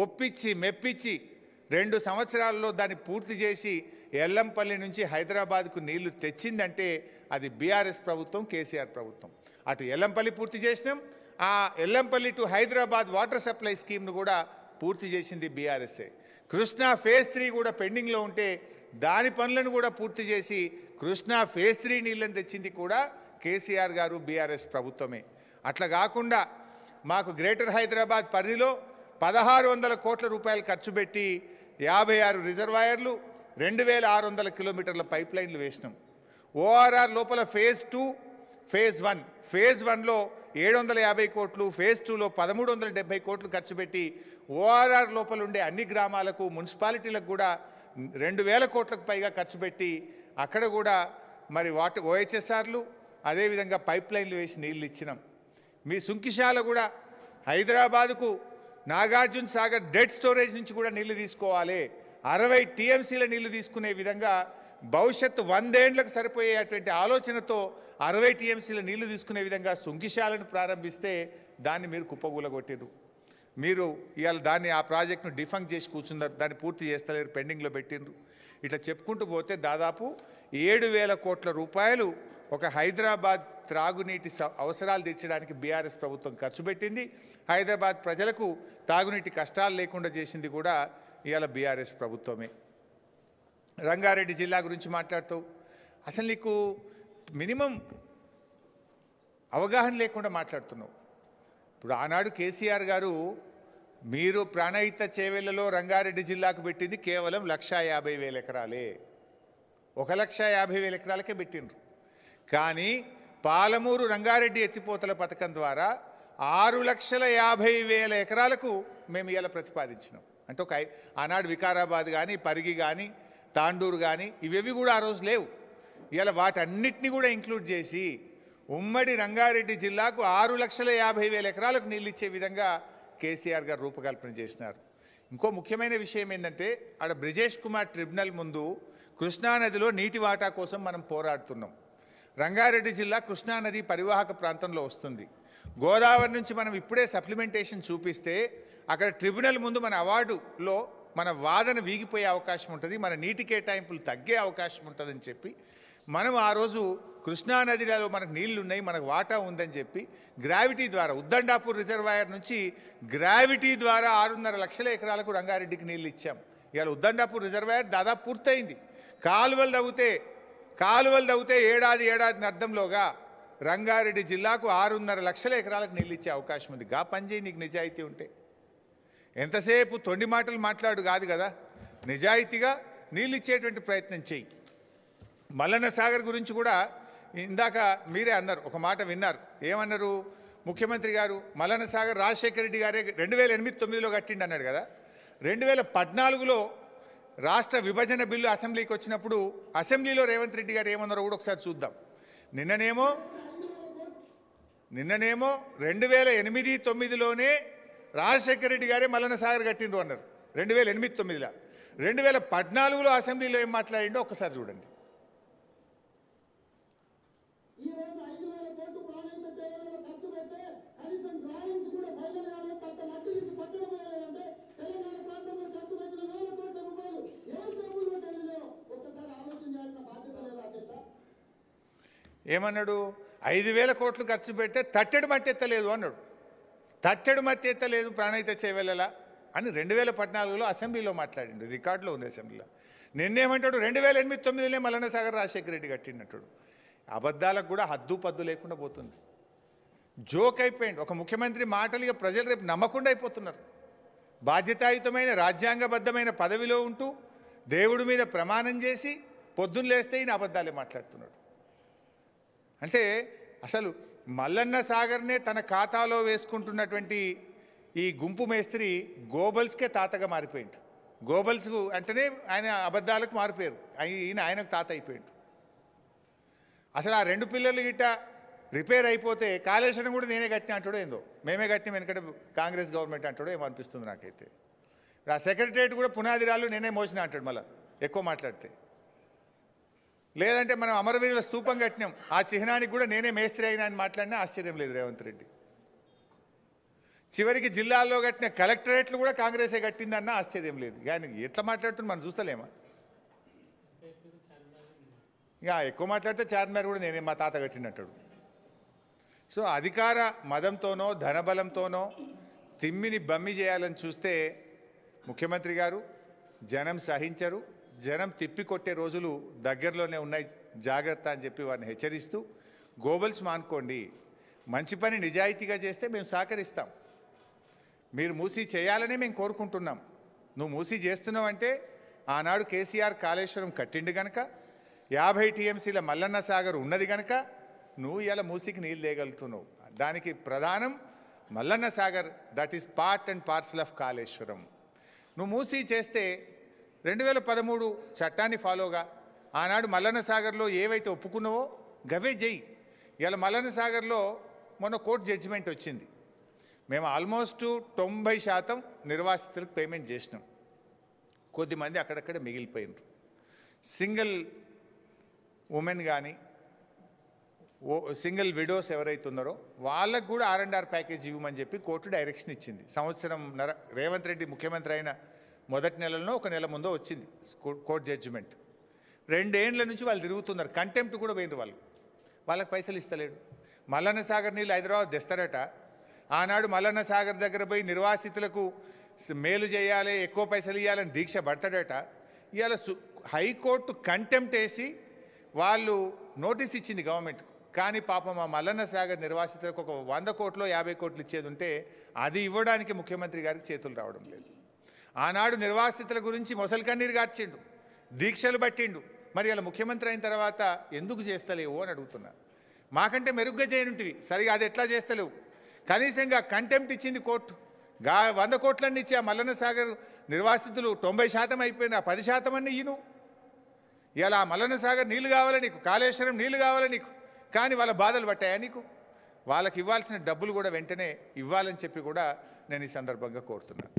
ఒప్పించి మెప్పించి 2 సంవత్సరాల్లో దాన్ని పూర్తి చేసి ఎల్లంపల్లి నుంచి హైదరాబాద్కు నీళ్లు తెచ్చిందంటే అది బీఆర్ఎస్ ప్రభుత్వం, కేసీఆర్ ప్రభుత్వం. అటు ఎల్లంపల్లి పూర్తి చేసినాం, ఆ Yellampalli to Hyderabad water supply స్కీమ్ను కూడా పూర్తి చేసింది బీఆర్ఎస్ఏ. కృష్ణా ఫేజ్ 3 కూడా పెండింగ్లో ఉంటే దాని పనులను కూడా పూర్తి చేసి కృష్ణా ఫేజ్ 3 నీళ్ళని తెచ్చింది కూడా కేసీఆర్ గారు, బీఆర్ఎస్ ప్రభుత్వమే. అట్లా కాకుండా మాకు గ్రేటర్ హైదరాబాద్ పరిధిలో 1,600 కోట్ల రూపాయలు ఖర్చు పెట్టి 56 రిజర్వాయర్లు, 2,600 కిలోమీటర్ల పైప్ లైన్లు వేసినాం. ఓఆర్ఆర్ లోపల ఫేజ్ 2, ఫేజ్ 1, ఫేజ్ 1లో 750 కోట్లు, ఫేజ్ 2లో 1,370 కోట్లు ఖర్చు పెట్టి ఓఆర్ఆర్ లోపల ఉండే అన్ని గ్రామాలకు, మున్సిపాలిటీలకు కూడా 2,000 కోట్లకు పైగా ఖర్చు పెట్టి అక్కడ కూడా మరి OHSRలు అదేవిధంగా పైప్ లైన్లు వేసి నీళ్ళు ఇచ్చినాం. మీ సుంకిశాల కూడా హైదరాబాదుకు నాగార్జున సాగర్ డెడ్ స్టోరేజ్ నుంచి కూడా నీళ్లు తీసుకోవాలి. 60 టీఎంసీల నీళ్లు తీసుకునే విధంగా భవిష్యత్తు 100 ఏళ్లకు సరిపోయేటువంటి ఆలోచనతో 60 టీఎంసీల నీళ్లు తీసుకునే విధంగా సుంకిశాలను ప్రారంభిస్తే దాన్ని మీరు కుప్పగూలగొట్టిరు. మీరు ఇవాళ దాన్ని, ఆ ప్రాజెక్టును డిఫంక్ చేసి కూర్చున్నారు, దాన్ని పూర్తి చేస్తలేరు, పెండింగ్లో పెట్టిండ్రు. ఇట్లా చెప్పుకుంటూ పోతే దాదాపు 7,000 కోట్ల రూపాయలు ఒక హైదరాబాద్ త్రాగునీటి అవసరాలు తీర్చడానికి బీఆర్ఎస్ ప్రభుత్వం ఖర్చు పెట్టింది. హైదరాబాద్ ప్రజలకు తాగునీటి కష్టాలు లేకుండా చేసింది కూడా ఇవాళ బీఆర్ఎస్ ప్రభుత్వమే. రంగారెడ్డి జిల్లా గురించి మాట్లాడుతూ అసలు నీకు మినిమం అవగాహన లేకుండా మాట్లాడుతున్నావు. ఇప్పుడు ఆనాడు కేసీఆర్ గారు మీరు ప్రాణహిత చేవెళ్లలో రంగారెడ్డి జిల్లాకు పెట్టింది కేవలం 1,50,000 ఎకరాలే, 1,50,000 ఎకరాలకే పెట్టిండ్రు. కానీ పాలమూరు రంగారెడ్డి ఎత్తిపోతల పథకం ద్వారా 6,50,000 ఎకరాలకు మేము ఇలా ప్రతిపాదించినాం. అంటే ఒక ఆనాడు వికారాబాద్ కానీ, పరిగి కానీ, తాండూరు కానీ ఇవేవి కూడా ఆ రోజు లేవు. ఇలా వాటన్నిటిని కూడా ఇంక్లూడ్ చేసి ఉమ్మడి రంగారెడ్డి జిల్లాకు 6,50,000 ఎకరాలకు నీళ్ళు ఇచ్చే విధంగా కేసీఆర్ గారు రూపకల్పన చేసినారు. ఇంకో ముఖ్యమైన విషయం ఏంటంటే ఆడ బ్రిజేష్ కుమార్ ట్రిబ్యునల్ ముందు కృష్ణానదిలో నీటి వాటా కోసం మనం పోరాడుతున్నాం. రంగారెడ్డి జిల్లా కృష్ణానది పరివాహక ప్రాంతంలో వస్తుంది. గోదావరి నుంచి మనం ఇప్పుడే సప్లిమెంటేషన్ చూపిస్తే అక్కడ ట్రిబ్యునల్ ముందు మన అవార్డులో మన వాదన వీగిపోయే అవకాశం ఉంటుంది, మన నీటి కేటాయింపులు తగ్గే అవకాశం ఉంటుందని చెప్పి మనం ఆ రోజు కృష్ణానదిలో మనకు నీళ్లు ఉన్నాయి, మనకు వాటా ఉందని చెప్పి గ్రావిటీ ద్వారా ఉద్దండాపూర్ రిజర్వాయర్ నుంచి గ్రావిటీ ద్వారా 6.5 లక్షల ఎకరాలకు రంగారెడ్డికి నీళ్ళు ఇచ్చాం. ఇవాళ ఉద్దండాపూర్ రిజర్వాయర్ దాదాపు పూర్తయింది. కాలువలు తవ్వుతే ఏడాది అర్థంలోగా రంగారెడ్డి జిల్లాకు 6.5 లక్షల ఎకరాలకు నీళ్ళు ఇచ్చే అవకాశం ఉంది. గా పనిచేయి నీకు నిజాయితీ ఉంటే. ఎంతసేపు తొండి మాటలు మాట్లాడు కాదు కదా, నిజాయితీగా నీళ్ళు ఇచ్చేటువంటి ప్రయత్నం చేయి. మల్లన్న సాగర్ గురించి కూడా ఇందాక మీరే అన్నారు, ఒక మాట విన్నారు. ఏమన్నారు ముఖ్యమంత్రి గారు? మల్లన్న సాగర్ రాజశేఖర రెడ్డి గారే 2008-9లో కట్టిండి అన్నాడు కదా. 2014లో రాష్ట్ర విభజన బిల్లు అసెంబ్లీకి వచ్చినప్పుడు అసెంబ్లీలో రేవంత్ రెడ్డి గారు ఏమన్నారో కూడా ఒకసారి చూద్దాం. నిన్ననేమో 2008-9లోనే రాజశేఖర రెడ్డి గారే మల్లన్న సాగర్ కట్టిండ్రు అన్నారు 2008-9లో. 2014లో అసెంబ్లీలో ఏం మాట్లాడిండో ఒక్కసారి చూడండి. ఏమన్నాడు? 5,000 కోట్లు ఖర్చు పెడితే తట్టెడు మట్టి ఎత్తలేదు అన్నాడు. తట్టెడు మట్టి ఎత్తలేదు ప్రాణహిత చేయవలలా అని 2014లో అసెంబ్లీలో మాట్లాడిండు. రికార్డులో ఉంది అసెంబ్లీలో. నిన్నేమంటాడు? 2008-9లోనే మల్లన్న సాగర్ రాజశేఖర రెడ్డి కట్టినట్టు. అబద్ధాలకు కూడా హద్దు పద్దు లేకుండా పోతుంది. జోక్ అయిపోయింది. ఒక ముఖ్యమంత్రి మాటలు ఇక ప్రజలు రేపు నమ్మకుండా అయిపోతున్నారు. బాధ్యతాయుతమైన రాజ్యాంగబద్ధమైన పదవిలో ఉంటూ దేవుడి మీద ప్రమాణం చేసి పొద్దున్న లేస్తే ఈయన అబద్ధాలే మాట్లాడుతున్నాడు. అంటే అసలు మల్లన్న సాగర్నే తన ఖాతాలో వేసుకుంటున్నటువంటి ఈ గుంపు మేస్త్రి గోబల్స్కే తాతగా మారిపోయిండు. గోబల్స్ అంటేనే ఆయన అబద్ధాలకు మారిపోయారు. ఆయనకు తాత అయిపోయిండు. అసలు ఆ 2 పిల్లలు గిట్ట రిపేర్ అయిపోతే కాళేశ్వరం కూడా నేనే కట్టిన అంటాడో ఏందో, మేమే కట్టిన వెనకట కాంగ్రెస్ గవర్నమెంట్ అంటాడో ఏమో అనిపిస్తుంది నాకైతే. ఆ సెక్రటరియట్ కూడా పునాదిరాళ్ళు నేనే మోసిన అంటాడు మళ్ళీ ఎక్కువ మాట్లాడితే. లేదంటే మనం అమరవీరుల స్తూపం కట్టినాం, ఆ చిహ్నానికి కూడా నేనే మేస్త్రి అయినా అని మాట్లాడినా ఆశ్చర్యం లేదు రేవంత్ రెడ్డి. చివరికి జిల్లాల్లో కట్టిన కలెక్టరేట్లు కూడా కాంగ్రెసే కట్టిందన్నా ఆశ్చర్యం లేదు. కానీ ఎట్లా మాట్లాడుతున్నా మనం చూస్తలేమా? ఇక ఎక్కువ మాట్లాడితే చార్మినార్ కూడా నేనే మా తాత కట్టినట్టాడు. సో అధికార మదంతోనో ధనబలంతోనో తిమ్మిని బమ్మి చేయాలని చూస్తే ముఖ్యమంత్రి గారు జనం సహించరు. జనం తిప్పికొట్టే రోజులు దగ్గరలోనే ఉన్నాయి, జాగ్రత్త అని చెప్పి వారిని హెచ్చరిస్తూ గోబల్స్ మానుకోండి, మంచి పని నిజాయితీగా చేస్తే మేము సహకరిస్తాం. మీరు మూసీ చేయాలనే మేము కోరుకుంటున్నాం. నువ్వు మూసీ చేస్తున్నావు అంటే ఆనాడు కేసీఆర్ కాళేశ్వరం కట్టిండు కనుక, 50 టీఎంసీల మల్లన్న సాగర్ ఉన్నది కనుక నువ్వు ఇలా మూసీకి నీళ్ళు తేగలుగుతున్నావు. దానికి ప్రధానం Mallanna Sagar, that is part and parcel of Kaleshwaram. నువ్వు మూసీ చేస్తే 2013 చట్టాన్ని ఫాలోగా ఆనాడు మల్లన్న సాగర్లో ఏవైతే ఒప్పుకున్నావో గవే చెయ్యి. ఇలా మల్లన్న సాగర్లో మొన్న కోర్టు జడ్జిమెంట్ వచ్చింది. మేము ఆల్మోస్ట్ 90% నిర్వాసితులకు పేమెంట్ చేసినాం. కొద్దిమంది అక్కడక్కడే మిగిలిపోయినారు. సింగిల్ ఉమెన్ కానీ సింగిల్ విడోస్ ఎవరైతే ఉన్నారో వాళ్ళకు కూడా R&R ప్యాకేజ్ ఇవ్వమని చెప్పి కోర్టు డైరెక్షన్ ఇచ్చింది. సంవత్సరం రేవంత్ రెడ్డి ముఖ్యమంత్రి అయిన మొదటి నెలలోనో ఒక నెల ముందో వచ్చింది కోర్టు జడ్జిమెంట్. 2 ఏళ్ల నుంచి వాళ్ళు తిరుగుతున్నారు. కంటెంప్ట్ కూడా పోయినారు వాళ్ళు. వాళ్ళకి పైసలు ఇస్తలేడు. మల్లన్న సాగర్ నీళ్ళు హైదరాబాద్ తెస్తారట. ఆనాడు మల్లన్న సాగర్ దగ్గర పోయి నిర్వాసితులకు మేలు చేయాలి, ఎక్కువ పైసలు ఇవ్వాలని దీక్ష పడతాడట. ఇవాళ హైకోర్టు కంటెంప్ట్ వేసి వాళ్ళు నోటీస్ ఇచ్చింది గవర్నమెంట్కు. కానీ పాపం ఆ మల్లన్న సాగర్ నిర్వాసితులకు ఒక 100 కోట్లు 50 కోట్లు ఇచ్చేది ఉంటే అది ఇవ్వడానికి ముఖ్యమంత్రి గారికి చేతులు రావడం లేదు. ఆనాడు నిర్వాసితుల గురించి మొసలు కన్నీరు గార్చిండు, దీక్షలు పట్టిండు. మరి అలా ముఖ్యమంత్రి అయిన తర్వాత ఎందుకు చేస్తలేవు అని అడుగుతున్నా. మాకంటే మెరుగ్గా చేయనుంటివి, సరిగా అది ఎట్లా చేస్తలేవు? కనీసంగా కంటెంప్ట్ ఇచ్చింది కోర్టు. 100 కోట్లన్నీ ఇచ్చి ఆ మల్లన్న సాగర్ నిర్వాసితులు 90% అయిపోయిన 10% అన్నీ ఇయ్యను. ఇలా మల్లన్న సాగర్ నీళ్ళు కావాలి నీకు, కాళేశ్వరం నీళ్ళు కావాలి నీకు, కానీ వాళ్ళ బాధలు పట్టాయా నీకు? వాళ్ళకి ఇవ్వాల్సిన డబ్బులు కూడా వెంటనే ఇవ్వాలని చెప్పి కూడా నేను ఈ సందర్భంగా కోరుతున్నాను.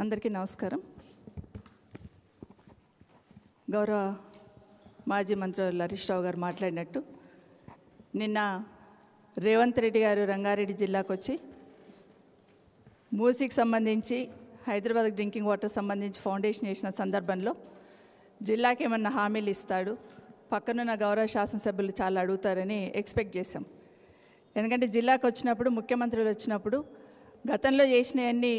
అందరికీ నమస్కారం. గౌరవ మాజీ మంత్రి హరీష్ రావు గారు మాట్లాడినట్టు నిన్న రేవంత్ రెడ్డి గారు రంగారెడ్డి జిల్లాకు వచ్చి మూసీకి సంబంధించి హైదరాబాద్ డ్రింకింగ్ వాటర్ సంబంధించి ఫౌండేషన్ వేసిన సందర్భంలో జిల్లాకి ఏమన్నా హామీలు ఇస్తాడు, పక్కనున్న గౌరవ శాసనసభ్యులు చాలా అడుగుతారని ఎక్స్పెక్ట్ చేశాం. ఎందుకంటే జిల్లాకు వచ్చినప్పుడు ముఖ్యమంత్రులు వచ్చినప్పుడు గతంలో చేసినవన్నీ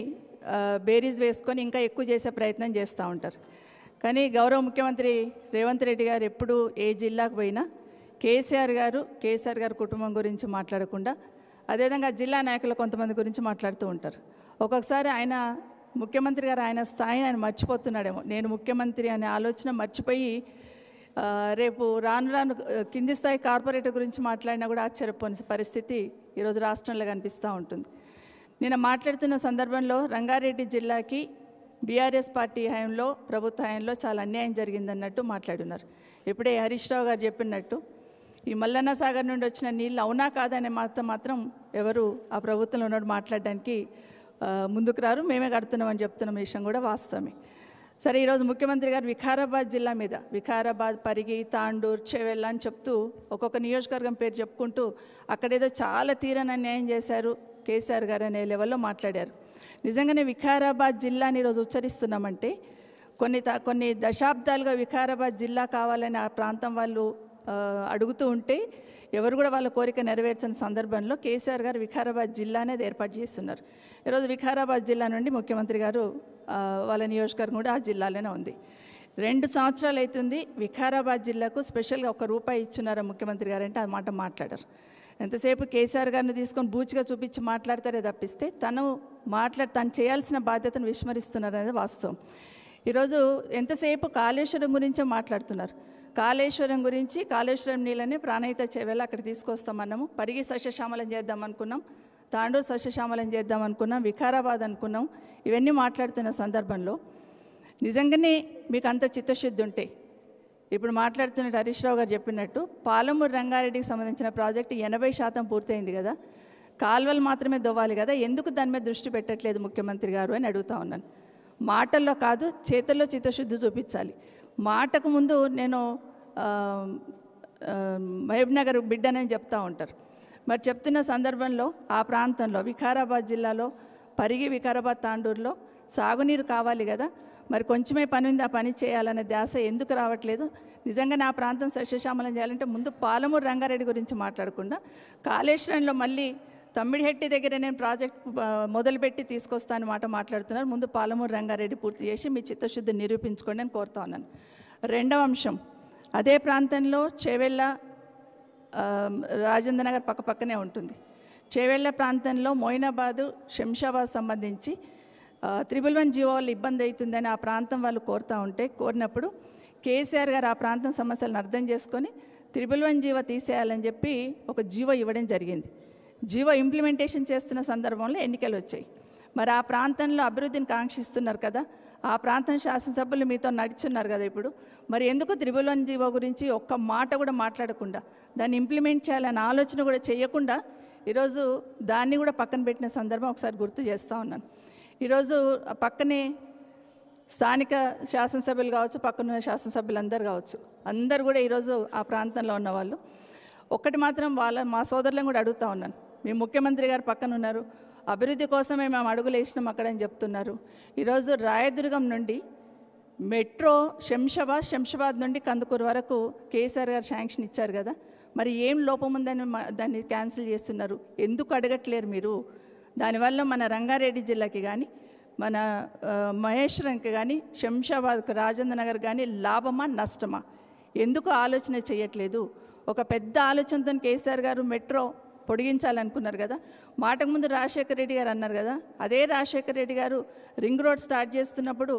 బేరీజ్ వేసుకొని ఇంకా ఎక్కువ చేసే ప్రయత్నం చేస్తూ ఉంటారు. కానీ గౌరవ ముఖ్యమంత్రి రేవంత్ రెడ్డి గారు ఎప్పుడు ఏ జిల్లాకు పోయినా కేసీఆర్ గారు కుటుంబం గురించి మాట్లాడకుండా అదేవిధంగా జిల్లా నాయకులు కొంతమంది గురించి మాట్లాడుతూ ఉంటారు. ఒక్కొక్కసారి ఆయన ముఖ్యమంత్రి గారు ఆయన స్థాయిని ఆయన మర్చిపోతున్నాడేమో. నేను ముఖ్యమంత్రి అనే ఆలోచన మర్చిపోయి రేపు రాను కింది స్థాయి కార్పొరేటర్ గురించి మాట్లాడినా కూడా ఆశ్చర్యపోని పరిస్థితి ఈరోజు రాష్ట్రంలో కనిపిస్తూ ఉంటుంది. నేను మాట్లాడుతున్న సందర్భంలో రంగారెడ్డి జిల్లాకి బీఆర్ఎస్ పార్టీ హయాంలో ప్రభుత్వ హయాంలో చాలా అన్యాయం జరిగిందన్నట్టు మాట్లాడున్నారు. ఇప్పుడే హరీష్ రావు గారు చెప్పినట్టు ఈ మల్లన్న సాగర్ నుండి వచ్చిన నీళ్ళు అవునా కాదనే మాత్రం ఎవరు ఆ ప్రభుత్వంలో ఉన్నట్టు మాట్లాడడానికి ముందుకు రారు. మేమే కడుతున్నామని చెప్తున్న విషయం కూడా వాస్తవమే. సరే, ఈరోజు ముఖ్యమంత్రి గారు వికారాబాద్ జిల్లా మీద వికారాబాద్, పరిగి, తాండూర్, చెవెళ్ళ అని చెప్తూ ఒక్కొక్క నియోజకవర్గం పేరు చెప్పుకుంటూ అక్కడేదో చాలా తీరని అన్యాయం చేశారు కేసీఆర్ గారు అనే లెవెల్లో మాట్లాడారు. నిజంగానే వికారాబాద్ జిల్లాని ఈరోజు ఉచ్చరిస్తున్నామంటే కొన్ని దశాబ్దాలుగా వికారాబాద్ జిల్లా కావాలని ఆ ప్రాంతం వాళ్ళు అడుగుతూ ఉంటే ఎవరు కూడా వాళ్ళ కోరిక నెరవేర్చిన సందర్భంలో కేసీఆర్ గారు వికారాబాద్ జిల్లా అనేది ఏర్పాటు చేస్తున్నారు. ఈరోజు వికారాబాద్ జిల్లా నుండి ముఖ్యమంత్రి గారు వాళ్ళ నియోజకవర్గం కూడా ఆ జిల్లాలోనే ఉంది. 2 సంవత్సరాలు అవుతుంది వికారాబాద్ జిల్లాకు స్పెషల్గా ₹1 ఇచ్చున్నారా ముఖ్యమంత్రి గారు అంటే ఆ మాట మాట్లాడారు. ఎంతసేపు కేసీఆర్ గారిని తీసుకొని బూచిగా చూపించి మాట్లాడతారే తప్పిస్తే తను చేయాల్సిన బాధ్యతను విస్మరిస్తున్నారు అనేది వాస్తవం. ఈరోజు ఎంతసేపు కాళేశ్వరం గురించే మాట్లాడుతున్నారు. కాళేశ్వరం గురించి కాళేశ్వరం నీళ్ళని ప్రాణహిత చెవెళ్ళ అక్కడ తీసుకొస్తామన్నాము. పరిగి సస్యశ్యామలం చేద్దాం అనుకున్నాం, తాండూరు సస్యశ్యామలం చేద్దాం అనుకున్నాం, వికారాబాద్ అనుకున్నాం. ఇవన్నీ మాట్లాడుతున్న సందర్భంలో నిజంగానే మీకు అంత చిత్తశుద్ధి ఉంటే ఇప్పుడు మాట్లాడుతున్నట్టు హరీష్ రావు గారు చెప్పినట్టు పాలమూరు రంగారెడ్డికి సంబంధించిన ప్రాజెక్టు 80% పూర్తయింది కదా, కాల్వలు మాత్రమే దొవ్వాలి కదా, ఎందుకు దాని మీద దృష్టి పెట్టట్లేదు ముఖ్యమంత్రి గారు అని అడుగుతా ఉన్నాను. మాటల్లో కాదు చేతుల్లో చిత్తశుద్ధి చూపించాలి. మాటకు ముందు నేను మహబూబ్ నగర్ బిడ్డనని చెప్తూ ఉంటారు. మరి చెప్తున్న సందర్భంలో ఆ ప్రాంతంలో వికారాబాద్ జిల్లాలో పరిగి, వికారాబాద్, తాండూరులో సాగునీరు కావాలి కదా, మరి కొంచెమే పని ఉంది, ఆ పని చేయాలనే ధ్యాస ఎందుకు రావట్లేదు? నిజంగా నా ప్రాంతం సస్యశ్యామలం చేయాలంటే ముందు పాలమూరు రంగారెడ్డి గురించి మాట్లాడకుండా కాళేశ్వరంలో మళ్ళీ తమ్మిడిహెట్టి దగ్గర నేను ప్రాజెక్ట్ మొదలుపెట్టి తీసుకొస్తాను మాట మాట్లాడుతున్నారు. ముందు పాలమూరు రంగారెడ్డి పూర్తి చేసి మీ చిత్తశుద్ధి నిరూపించుకోండి అని కోరుతా ఉన్నాను. 2వ అంశం, అదే ప్రాంతంలో చేవెళ్ళ, రాజేంద్ర నగర్ పక్కనే ఉంటుంది. చేవెళ్ళ ప్రాంతంలో మోయినాబాదు, శంషాబాద్ సంబంధించి 111 జీవో వల్ల ఇబ్బంది అవుతుందని ఆ ప్రాంతం వాళ్ళు కోరినప్పుడు కేసీఆర్ గారు ఆ ప్రాంతం సమస్యలను అర్థం చేసుకొని 111 జీవో తీసేయాలని చెప్పి ఒక జీవో ఇవ్వడం జరిగింది. జీవో ఇంప్లిమెంటేషన్ చేస్తున్న సందర్భంలో ఎన్నికలు వచ్చాయి. మరి ఆ ప్రాంతంలో అభివృద్ధిని కాంక్షిస్తున్నారు కదా, ఆ ప్రాంతం శాసనసభ్యులు మీతో నడుచున్నారు కదా, ఇప్పుడు మరి ఎందుకు 111 జీవో గురించి ఒక్క మాట కూడా మాట్లాడకుండా దాన్ని ఇంప్లిమెంట్ చేయాలనే ఆలోచన కూడా చేయకుండా ఈరోజు దాన్ని కూడా పక్కన పెట్టిన సందర్భం ఒకసారి గుర్తు చేస్తూ ఉన్నాను. ఈరోజు పక్కనే స్థానిక శాసనసభ్యులు కావచ్చు, పక్కనున్న శాసనసభ్యులందరూ కావచ్చు, అందరు కూడా ఈరోజు ఆ ప్రాంతంలో ఉన్నవాళ్ళు ఒక్కటి మాత్రం మా సోదరులను కూడా అడుగుతూ ఉన్నాను. మీ ముఖ్యమంత్రి గారు పక్కన ఉన్నారు, అభివృద్ధి కోసమే మేము అడుగులు వేసినాం అక్కడని చెప్తున్నారు. ఈరోజు రాయదుర్గం నుండి మెట్రో శంషాబాద్ నుండి కందుకూరు వరకు కేసీఆర్ గారు శాంక్షన్ ఇచ్చారు కదా, మరి ఏం లోపం ఉందని దాన్ని క్యాన్సిల్ చేస్తున్నారు? ఎందుకు అడగట్లేరు మీరు? దానివల్ల మన రంగారెడ్డి జిల్లాకి కానీ, మన మహేశ్వరంకి కానీ, శంషాబాద్కి, రాజేంద్ర నగర్ కానీ లాభమా నష్టమా? ఎందుకు ఆలోచన చేయట్లేదు? ఒక పెద్ద ఆలోచనతో కేసీఆర్ గారు మెట్రో పొడిగించాలనుకున్నారు కదా, మాటకు ముందు రాజశేఖర రెడ్డి గారు అన్నారు కదా, అదే రాజశేఖర రెడ్డి గారు రింగ్ రోడ్ స్టార్ట్ చేస్తున్నప్పుడు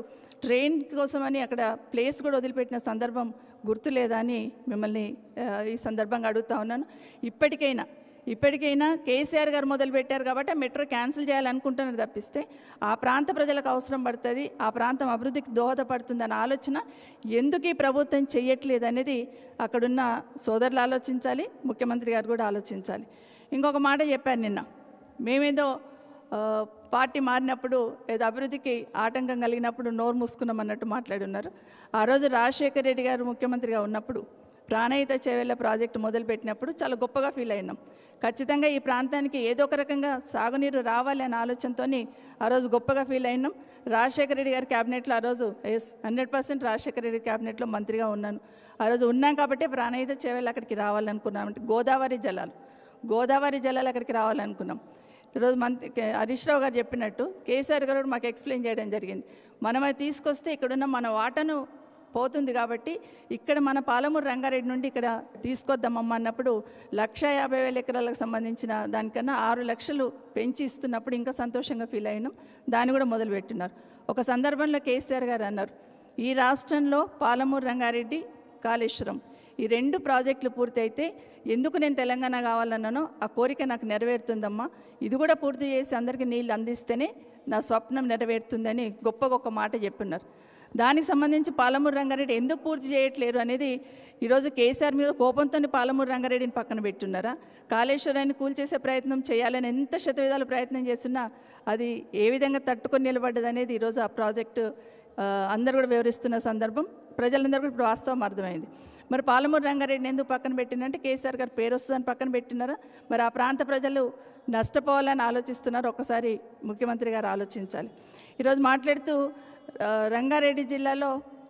ట్రైన్ కోసమని అక్కడ ప్లేస్ కూడా వదిలిపెట్టిన సందర్భం గుర్తు లేదా అని మిమ్మల్ని ఈ సందర్భంగా అడుగుతా ఉన్నాను. ఇప్పటికైనా ఇప్పటికైనా కేసీఆర్ గారు మొదలుపెట్టారు కాబట్టి ఆ మెట్రో క్యాన్సిల్ చేయాలనుకుంటున్నారు తప్పిస్తే ఆ ప్రాంత ప్రజలకు అవసరం పడుతుంది, ఆ ప్రాంతం అభివృద్ధికి దోహదపడుతుందన్న ఆలోచన ఎందుకు ఈ ప్రభుత్వం చేయట్లేదు అనేది అక్కడున్న సోదరులు ఆలోచించాలి, ముఖ్యమంత్రి గారు కూడా ఆలోచించాలి. ఇంకొక మాట చెప్పాను నిన్న, మేమేదో పార్టీ మారినప్పుడు ఏదో అభివృద్ధికి ఆటంకం కలిగినప్పుడు నోరు మూసుకున్నామన్నట్టు మాట్లాడున్నారు. ఆ రోజు రాజశేఖర రెడ్డి గారు ముఖ్యమంత్రిగా ఉన్నప్పుడు ప్రాణహిత చేవెళ్ళ ప్రాజెక్టు మొదలుపెట్టినప్పుడు చాలా గొప్పగా ఫీల్ అయినాం. ఖచ్చితంగా ఈ ప్రాంతానికి ఏదో ఒక రకంగా సాగునీరు రావాలి అనే ఆలోచనతో ఆ రోజు గొప్పగా ఫీల్ అయినాం. రాజశేఖర రెడ్డి గారి క్యాబినెట్లో ఆ రోజు 100% రాజశేఖర రెడ్డి క్యాబినెట్లో మంత్రిగా ఉన్నాను. ఆ రోజు ఉన్నాం కాబట్టి ప్రాణహిత చేవెళ్ళ అక్కడికి రావాలనుకున్నాం. అంటే గోదావరి జలాలు అక్కడికి రావాలనుకున్నాం. ఈరోజు హరీష్ రావు గారు చెప్పినట్టు కేసీఆర్ గారు మాకు ఎక్స్ప్లెయిన్ చేయడం జరిగింది. మనం అది తీసుకొస్తే ఇక్కడున్న మన వాటను పోతుంది కాబట్టి ఇక్కడ మన పాలమూరు రంగారెడ్డి నుండి ఇక్కడ తీసుకొద్దామమ్మ అన్నప్పుడు 150,000 ఎకరాలకు సంబంధించిన దానికన్నా 6 లక్షలు పెంచి ఇస్తున్నప్పుడు ఇంకా సంతోషంగా ఫీల్ అయినాం. దాన్ని కూడా మొదలుపెట్టినారు. ఒక సందర్భంలో కేసీఆర్ గారు అన్నారు, ఈ రాష్ట్రంలో పాలమూరు రంగారెడ్డి కాళేశ్వరం ఈ 2 ప్రాజెక్టులు పూర్తి అయితే ఎందుకు నేను తెలంగాణ కావాలన్నానో ఆ కోరిక నాకు నెరవేరుతుందమ్మా, ఇది కూడా పూర్తి చేసి అందరికీ నీళ్ళు అందిస్తేనే నా స్వప్నం నెరవేరుతుందని గొప్ప మాట చెప్పున్నారు. దానికి సంబంధించి పాలమూరు రంగారెడ్డి ఎందుకు పూర్తి చేయట్లేరు అనేది ఈరోజు కేసీఆర్ మీద కోపంతో పాలమూరు రంగారెడ్డిని పక్కన పెట్టున్నారా? కాళేశ్వరాన్ని కూల్చేసే ప్రయత్నం చేయాలని ఎంత శతవిధాల ప్రయత్నం చేస్తున్నా అది ఏ విధంగా తట్టుకొని నిలబడ్డది అనేది ఈరోజు ఆ ప్రాజెక్టు అందరూ కూడా వివరిస్తున్న సందర్భం ప్రజలందరూ కూడా ఇప్పుడు వాస్తవం అర్థమైంది. మరి పాలమూరు రంగారెడ్డిని ఎందుకు పక్కన పెట్టినంటే కేసీఆర్ గారు పేరు వస్తుందని పక్కన పెట్టినారా? మరి ఆ ప్రాంత ప్రజలు నష్టపోవాలని ఆలోచిస్తున్నారు. ఒక్కసారి ముఖ్యమంత్రి గారు ఆలోచించాలి. ఈరోజు మాట్లాడుతూ రంగారెడ్డి జిల్లాలో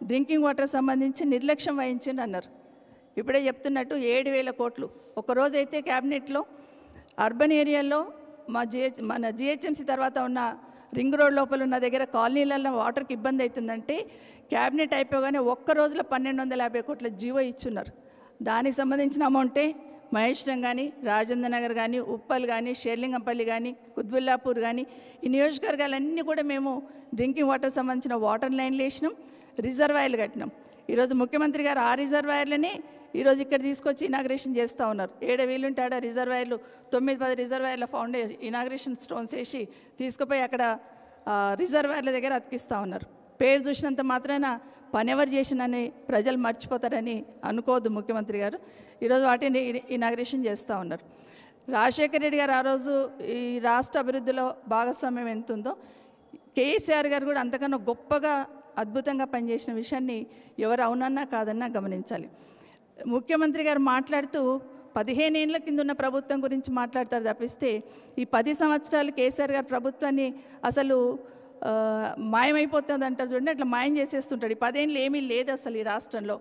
డ్రింకింగ్ వాటర్ సంబంధించి నిర్లక్ష్యం వహించింది అన్నారు. ఇప్పుడే చెప్తున్నట్టు 7,000 కోట్లు ఒకరోజైతే క్యాబినెట్లో అర్బన్ ఏరియాల్లో మన జిహెచ్ఎంసీ తర్వాత ఉన్న రింగ్ రోడ్ లోపల ఉన్న దగ్గర కాలనీలలో వాటర్కి ఇబ్బంది అవుతుందంటే క్యాబినెట్ అయిపోగానే ఒక్క రోజులో 1,250 కోట్ల జీవో ఇచ్చున్నారు. దానికి సంబంధించిన అమౌంటే మహేశ్వరం కానీ, రాజేంద్ర నగర్ కానీ, ఉప్పల్ కానీ, షేర్లింగంపల్లి కానీ, కుత్బుల్లాపూర్ కానీ ఈ నియోజకవర్గాలన్నీ కూడా మేము డ్రింకింగ్ వాటర్ సంబంధించిన వాటర్ లైన్లు వేసినాం, రిజర్వాయర్లు కట్టినాం. ఈరోజు ముఖ్యమంత్రి గారు ఆ రిజర్వాయర్లని ఈరోజు ఇక్కడ తీసుకొచ్చి ఇనాగ్రేషన్ చేస్తూ ఉన్నారు. ఏడ వీలుంటే ఆడ రిజర్వాయర్లు 9-10 రిజర్వాయర్ల ఇనాగ్రేషన్ స్టోన్స్ వేసి తీసుకుపోయి అక్కడ రిజర్వాయర్ల దగ్గర అతికిస్తూ ఉన్నారు. పేరు చూసినంత మాత్రాన పని ఎవరు చేసినని ప్రజలు మర్చిపోతారని అనుకోవద్దు ముఖ్యమంత్రి గారు. ఈరోజు వాటిని ఇనాగ్రేషన్ చేస్తూ ఉన్నారు. రాజశేఖర రెడ్డి గారు ఆ రోజు ఈ రాష్ట్ర అభివృద్ధిలో భాగస్వామ్యం ఎంత ఉందో కేసీఆర్ గారు కూడా అంతకన్నా గొప్పగా అద్భుతంగా పనిచేసిన విషయాన్ని ఎవరు అవునన్నా కాదన్నా గమనించాలి. ముఖ్యమంత్రి గారు మాట్లాడుతూ 15 ఏళ్ళ కింద ఉన్న ప్రభుత్వం గురించి మాట్లాడతారు తప్పిస్తే ఈ 10 సంవత్సరాలు కేసీఆర్ గారు ప్రభుత్వాన్ని అసలు మాయమైపోతుంది అంటారు చూడండి, అట్లా మాయం చేసేస్తుంటాడు. ఈ 10 ఏళ్ళు ఏమీ లేదు అసలు ఈ రాష్ట్రంలో.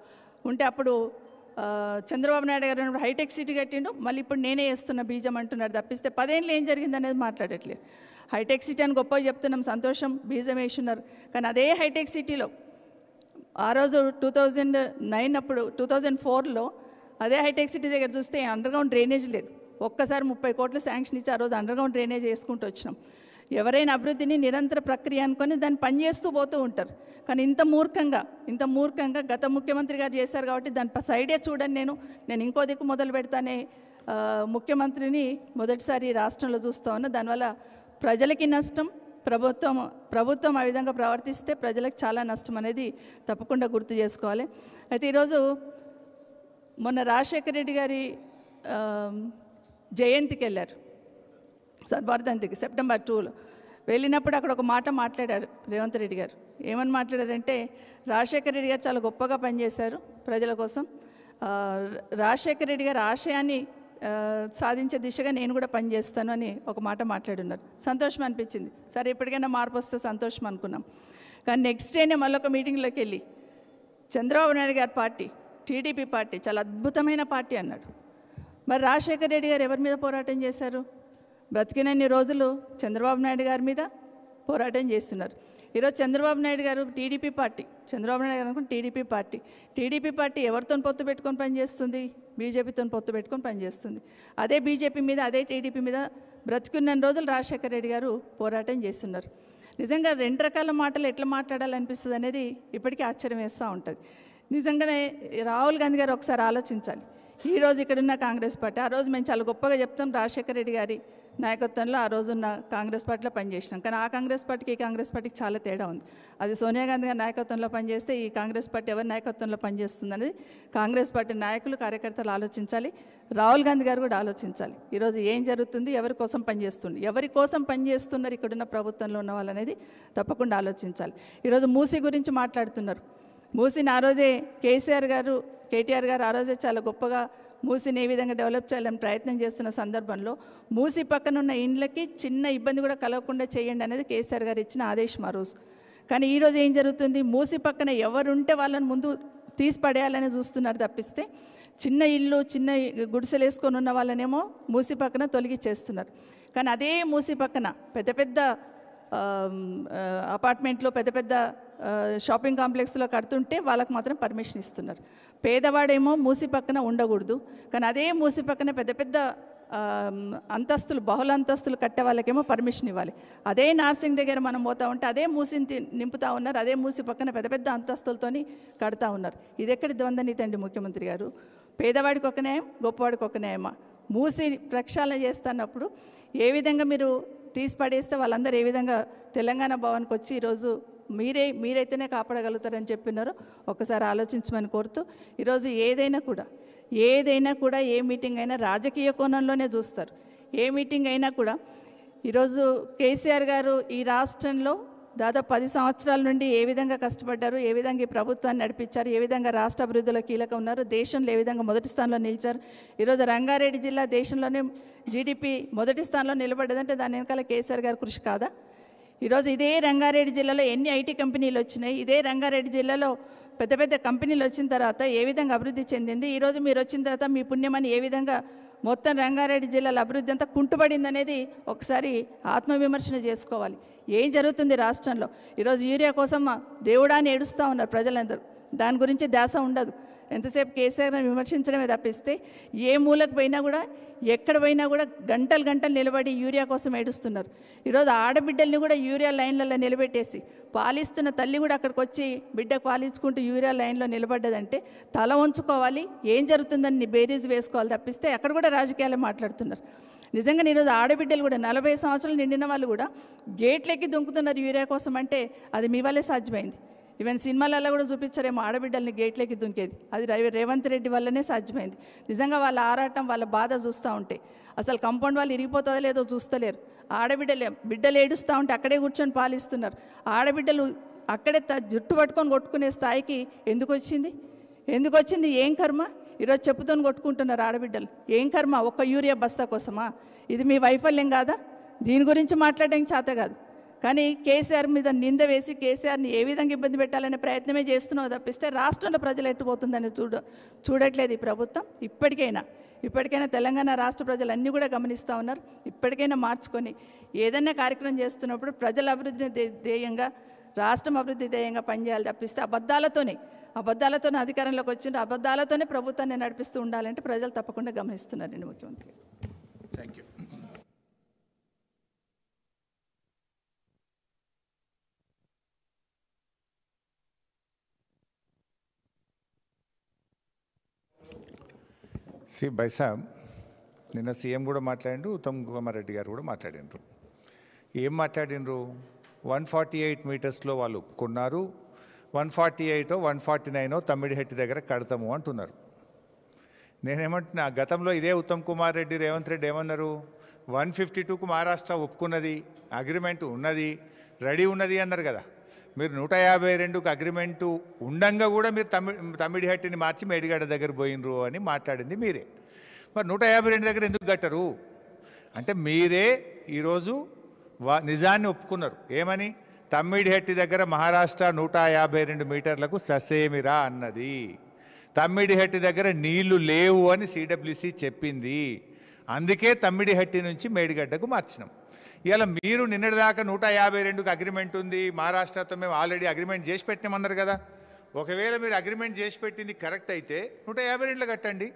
ఉంటే అప్పుడు చంద్రబాబు నాయుడు గారు హైటెక్ సిటీ కట్టిండు, మళ్ళీ ఇప్పుడు నేనే వేస్తున్న బీజం అంటున్నారు తప్పిస్తే 10 ఏళ్ళు ఏం జరిగింది అనేది మాట్లాడట్లేదు. హైటెక్ సిటీ అని గొప్పగా చెప్తున్నాం, సంతోషం, బీజం వేస్తున్నారు. కానీ అదే హైటెక్ సిటీలో ఆ రోజు 2009 అప్పుడు 2004లో అదే హైటెక్ సిటీ దగ్గర చూస్తే అండర్గ్రౌండ్ డ్రైనేజ్ లేదు. ఒక్కసారి 30 కోట్లు శాంక్షన్ ఇచ్చి ఆ రోజు అండర్గ్రౌండ్ డ్రైనేజ్ వేసుకుంటూ వచ్చినాం. ఎవరైనా అభివృద్ధిని నిరంతర ప్రక్రియ అనుకొని దాన్ని పనిచేస్తూ పోతూ ఉంటారు. కానీ ఇంత మూర్ఖంగా గత ముఖ్యమంత్రి గారు చేశారు కాబట్టి దాని సైడే చూడండి, నేను ఇంకో దిక్కు మొదలు పెడతానే ముఖ్యమంత్రిని మొదటిసారి రాష్ట్రంలో చూస్తూ ఉన్నా. దానివల్ల ప్రజలకి నష్టం, ప్రభుత్వం ఆ విధంగా ప్రవర్తిస్తే ప్రజలకు చాలా నష్టం అనేది తప్పకుండా గుర్తు చేసుకోవాలి. అయితే ఈరోజు మొన్న రాజశేఖర రెడ్డి గారి జయంతికి వెళ్ళారు, వర్ధంతికి సెప్టెంబర్ 2లో వెళ్ళినప్పుడు అక్కడ ఒక మాట మాట్లాడారు రేవంత్ రెడ్డి గారు. ఏమని మాట్లాడారంటే రాజశేఖర రెడ్డి గారు చాలా గొప్పగా పనిచేశారు ప్రజల కోసం, రాజశేఖర రెడ్డి గారి ఆశయాన్ని సాధించే దిశగా నేను కూడా పనిచేస్తాను అని ఒక మాట మాట్లాడున్నారు. సంతోషం అనిపించింది. సరే ఎప్పటికైనా మార్పు వస్తే సంతోషం అనుకున్నాం. కానీ నెక్స్ట్ డేనే మళ్ళొక మీటింగ్లోకి వెళ్ళి చంద్రబాబు నాయుడు గారి పార్టీ టీడీపీ పార్టీ చాలా అద్భుతమైన పార్టీ అన్నాడు. మరి రాజశేఖర రెడ్డి గారు ఎవరి మీద పోరాటం చేశారు? బ్రతికినన్ని రోజులు చంద్రబాబు నాయుడు గారి మీద పోరాటం చేస్తున్నారు. ఈరోజు చంద్రబాబు నాయుడు గారు టీడీపీ పార్టీ, చంద్రబాబు నాయుడు గారు అనుకుని టీడీపీ పార్టీ ఎవరితో పొత్తు పెట్టుకొని పనిచేస్తుంది? బీజేపీతో పొత్తు పెట్టుకొని పనిచేస్తుంది. అదే బీజేపీ మీద, అదే టీడీపీ మీద బ్రతికున్న రోజులు రాజశేఖర రెడ్డి గారు పోరాటం చేస్తున్నారు. నిజంగా 2 రకాల మాటలు ఎట్లా మాట్లాడాలనిపిస్తుంది అనేది ఇప్పటికీ ఆశ్చర్యం వేస్తూ ఉంటుంది. నిజంగానే రాహుల్ గాంధీ గారు ఒకసారి ఆలోచించాలి. ఈరోజు ఇక్కడున్న కాంగ్రెస్ పార్టీ, ఆ రోజు మేము చాలా గొప్పగా చెప్తాం, రాజశేఖర రెడ్డి గారి నాయకత్వంలో ఆ రోజున్న కాంగ్రెస్ పార్టీలో పనిచేసినాం. కానీ ఆ కాంగ్రెస్ పార్టీకి ఈ కాంగ్రెస్ పార్టీకి చాలా తేడా ఉంది. అది సోనియా గాంధీ గారి నాయకత్వంలో పనిచేస్తే ఈ కాంగ్రెస్ పార్టీ ఎవరి నాయకత్వంలో పనిచేస్తుంది అనేది కాంగ్రెస్ పార్టీ నాయకులు, కార్యకర్తలు ఆలోచించాలి. రాహుల్ గాంధీ గారు కూడా ఆలోచించాలి. ఈరోజు ఏం జరుగుతుంది, ఎవరి కోసం పనిచేస్తుంది, ఎవరి కోసం పనిచేస్తున్నారు ఇక్కడున్న ప్రభుత్వంలో ఉన్న వాళ్ళు అనేది తప్పకుండా ఆలోచించాలి. ఈరోజు మూసీ గురించి మాట్లాడుతున్నారు. మూసీని ఆ రోజే కేటీఆర్ గారు ఆ రోజే చాలా గొప్పగా మూసీని ఏ విధంగా డెవలప్ చేయాలని ప్రయత్నం చేస్తున్న సందర్భంలో మూసీ పక్కన ఉన్న ఇండ్లకి చిన్న ఇబ్బంది కూడా కలగకుండా చేయండి అనేది కేసీఆర్ గారు ఇచ్చిన ఆదేశం ఆ రోజు. కానీ ఈరోజు ఏం జరుగుతుంది, మూసీ పక్కన ఎవరుంటే వాళ్ళని ముందు తీసి పడేయాలని చూస్తున్నారు తప్పిస్తే చిన్న ఇల్లు, చిన్న గుడిసెలు వేసుకొని ఉన్న వాళ్ళనేమో మూసీ పక్కన తొలగిచ్చేస్తున్నారు. కానీ అదే మూసీ పక్కన పెద్ద పెద్ద అపార్ట్మెంట్లో, పెద్ద పెద్ద షాపింగ్ కాంప్లెక్స్లో కడుతుంటే వాళ్ళకు మాత్రం పర్మిషన్ ఇస్తున్నారు. పేదవాడేమో మూసి పక్కన ఉండకూడదు, కానీ అదే మూసి పక్కన పెద్ద పెద్ద అంతస్తులు, బహుళ అంతస్తులు కట్టే వాళ్ళకేమో పర్మిషన్ ఇవ్వాలి. అదే నార్సింగ్ దగ్గర మనం పోతా ఉంటే అదే మూసిని నింపుతూ ఉన్నారు, అదే మూసి పక్కన పెద్ద పెద్ద అంతస్తులతోని కడతా ఉన్నారు. ఇది ఎక్కడి ద్వంద్వనీతి అండి ముఖ్యమంత్రి గారు? పేదవాడికి ఒక న్యాయం, గొప్పవాడికి ఒక న్యాయమా? మూసి ప్రక్షాళన చేస్తున్నప్పుడు ఏ విధంగా మీరు తీసి పడేస్తే వాళ్ళందరూ ఏ విధంగా తెలంగాణ భవన్కి వచ్చి ఈరోజు మీరైతేనే కాపాడగలుగుతారని చెప్పినారో ఒకసారి ఆలోచించమని కోరుతూ, ఈరోజు ఏదైనా కూడా ఏ మీటింగ్ అయినా రాజకీయ కోణంలోనే చూస్తారు. ఏ మీటింగ్ అయినా కూడా ఈరోజు కేసీఆర్ గారు ఈ రాష్ట్రంలో దాదాపు 10 సంవత్సరాల నుండి ఏ విధంగా కష్టపడ్డారు, ఏ విధంగా ఈ ప్రభుత్వాన్ని నడిపించారు, ఏ విధంగా రాష్ట్ర అభివృద్ధిలో కీలకం ఉన్నారు, దేశంలో ఏ విధంగా మొదటి స్థానంలో నిలిచారు. ఈరోజు రంగారెడ్డి జిల్లా దేశంలోనే జీడిపి మొదటి స్థానంలో నిలబడ్డదంటే దాని వెనకాల కేసీఆర్ గారి కృషి కాదా? ఈరోజు ఇదే రంగారెడ్డి జిల్లాలో ఎన్ని ఐటీ కంపెనీలు వచ్చినాయి, ఇదే రంగారెడ్డి జిల్లాలో పెద్ద పెద్ద కంపెనీలు వచ్చిన తర్వాత ఏ విధంగా అభివృద్ధి చెందింది, ఈరోజు మీరు వచ్చిన తర్వాత మీ పుణ్యమని ఏ విధంగా మొత్తం రంగారెడ్డి జిల్లాలో అభివృద్ధి అంతా కుంటుపడింది అనేది ఒకసారి ఆత్మవిమర్శన చేసుకోవాలి. ఏం జరుగుతుంది రాష్ట్రంలో? ఈరోజు యూరియా కోసం దేవుడాన్ని ఏడుస్తూ ఉన్నారు ప్రజలందరూ, దాని గురించి ధ్యాస ఉండదు. ఎంతసేపు కేసీఆర్ని విమర్శించడమే తప్పిస్తే ఏ మూలకు పోయినా కూడా, ఎక్కడ పోయినా కూడా గంటలు నిలబడి యూరియా కోసం ఏడుస్తున్నారు. ఈరోజు ఆడబిడ్డల్ని కూడా యూరియా లైన్లలో నిలబెట్టేసి, పాలిస్తున్న తల్లి కూడా అక్కడికి వచ్చి బిడ్డకు పాలించుకుంటూ యూరియా లైన్లో నిలబడ్డదంటే తల వంచుకోవాలి, ఏం జరుగుతుందని బేరీజ్ వేసుకోవాలి తప్పిస్తే అక్కడ కూడా రాజకీయాలు మాట్లాడుతున్నారు. నిజంగా ఈరోజు ఆడబిడ్డలు కూడా 40 సంవత్సరాలు నిండిన వాళ్ళు కూడా గేట్లెక్కి దుంకుతున్నారు యూరియా కోసం అంటే అది మీ వల్లే సాధ్యమైంది. ఈవెన్ సినిమాలలో కూడా చూపించారేమో ఆడబిడ్డల్ని గేట్లకి దుంకేది, అది రేవంత్ రెడ్డి వల్లనే సాధ్యమైంది. నిజంగా వాళ్ళ ఆరాటం, వాళ్ళ బాధ చూస్తూ ఉంటే అసలు కాంపౌండ్ వాళ్ళు ఇరిగిపోతుందో లేదో చూస్తలేరు. బిడ్డలు ఏడుస్తూ ఉంటే అక్కడే కూర్చొని పాలిస్తున్నారు. ఆడబిడ్డలు అక్కడే జుట్టు పట్టుకొని కొట్టుకునే స్థాయికి ఎందుకు వచ్చింది? ఏం కర్మ? ఈరోజు చెప్పుతోని కొట్టుకుంటున్నారు ఆడబిడ్డలు. ఏం కర్మ? ఒక్క యూరియా బస్తా కోసమా? ఇది మీ వైఫల్యం కాదా? దీని గురించి మాట్లాడడానికి చేత కాదు. కానీ కేసీఆర్ మీద నింద వేసి కేసీఆర్ని ఏ విధంగా ఇబ్బంది పెట్టాలనే ప్రయత్నమే చేస్తున్నావు తప్పిస్తే రాష్ట్రంలో ప్రజలు ఎట్టుపోతుందని చూడట్లేదు ఈ ప్రభుత్వం. ఇప్పటికైనా తెలంగాణ రాష్ట్ర ప్రజలు అన్నీ కూడా గమనిస్తూ ఉన్నారు. ఇప్పటికైనా మార్చుకొని ఏదైనా కార్యక్రమం చేస్తున్నప్పుడు ప్రజల అభివృద్ధిని ధ్యేయంగా, రాష్ట్రం అభివృద్ధి ధ్యేయంగా పనిచేయాలి తప్పిస్తే అబద్ధాలతోనే అధికారంలోకి వచ్చిన అబద్ధాలతోనే ప్రభుత్వాన్ని నడిపిస్తూ ఉండాలంటే ప్రజలు తప్పకుండా గమనిస్తున్నారండి ముఖ్యమంత్రి. Thank you. బైసాబ్ నిన్న సీఎం కూడా మాట్లాడిండ్రు, ఉత్తమ్ కుమార్ రెడ్డి గారు కూడా మాట్లాడినరు. ఏం మాట్లాడినరు? 148 మీటర్స్లో వాళ్ళు ఒప్పుకున్నారు, 148 149 తమ్మిడిహెట్టి దగ్గర కడతాము అంటున్నారు. నేనేమంటున్నా, గతంలో ఇదే ఉత్తమ్ కుమార్ రెడ్డి, రేవంత్ రెడ్డి ఏమన్నారు? 152కు మహారాష్ట్ర ఒప్పుకున్నది, అగ్రిమెంట్ ఉన్నది, రెడీ ఉన్నది అన్నారు కదా. మీరు 152కు అగ్రిమెంటు ఉండంగా కూడా మీరు తమ్మిడిహట్టిని మార్చి మేడిగడ్డ దగ్గర పోయినరు అని మాట్లాడింది మీరే. మరి 152 దగ్గర ఎందుకు కట్టరు అంటే మీరే ఈరోజు నిజాన్ని ఒప్పుకున్నారు. ఏమని? తమ్మిడిహట్టి దగ్గర మహారాష్ట్ర 152 మీటర్లకు ససేమిరా అన్నది. తమ్మిడిహట్టి దగ్గర నీళ్లు లేవు అని సిడబ్ల్యూసి చెప్పింది. అందుకే తమ్మిడిహట్టి నుంచి మేడిగడ్డకు మార్చినాం. ఇలా మీరు నిన్నటిదాకా 152కు అగ్రిమెంట్ ఉంది, మహారాష్ట్రతో మేము ఆల్రెడీ అగ్రిమెంట్ చేసి పెట్టినామన్నారు కదా. ఒకవేళ మీరు అగ్రిమెంట్ చేసి పెట్టింది కరెక్ట్ అయితే 152 కట్టండి.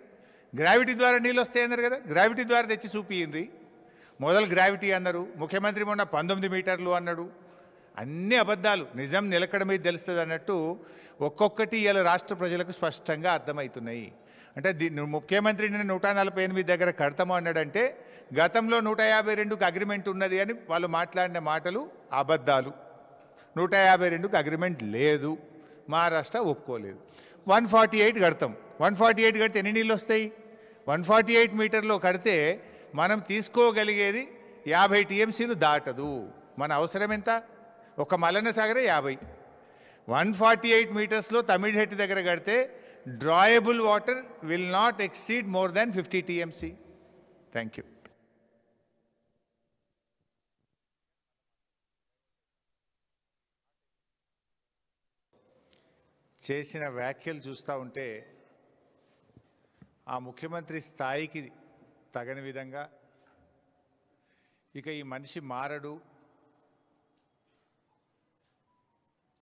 గ్రావిటీ ద్వారా నీళ్ళు వస్తాయన్నారు కదా, గ్రావిటీ ద్వారా తెచ్చి చూపించింది. మొదలు గ్రావిటీ అన్నారు, ముఖ్యమంత్రి మొన్న 19 మీటర్లు అన్నాడు. అన్ని అబద్ధాలు, నిజం నిలకడ మీద తెలుస్తుంది అన్నట్టు ఒక్కొక్కటి ఇలా రాష్ట్ర ప్రజలకు స్పష్టంగా అర్థమవుతున్నాయి. అంటే ముఖ్యమంత్రిని 148 దగ్గర కడతాము అన్నాడంటే గతంలో 152కు అగ్రిమెంట్ ఉన్నది అని వాళ్ళు మాట్లాడిన మాటలు అబద్ధాలు. 152కు అగ్రిమెంట్ లేదు, మహారాష్ట్ర ఒప్పుకోలేదు. 148 కడతాం. 148 కడితే ఎన్ని నీళ్ళు వస్తాయి? 148 మీటర్లో కడితే మనం తీసుకోగలిగేది 50 టీఎంసీలు దాటదు. మన అవసరం ఎంత? ఒక మల్లన్న సాగరే 50. 148 మీటర్స్లో తమిళహెట్టి దగ్గర కడితే drawable water will not exceed more than 50 TMC. Thank you. చేసిన వ్యాఖ్యలు చూస్తూ ఉంటే ఆ ముఖ్యమంత్రి స్థాయికి తగని విధంగా ఇక ఈ మనిషి మారడు,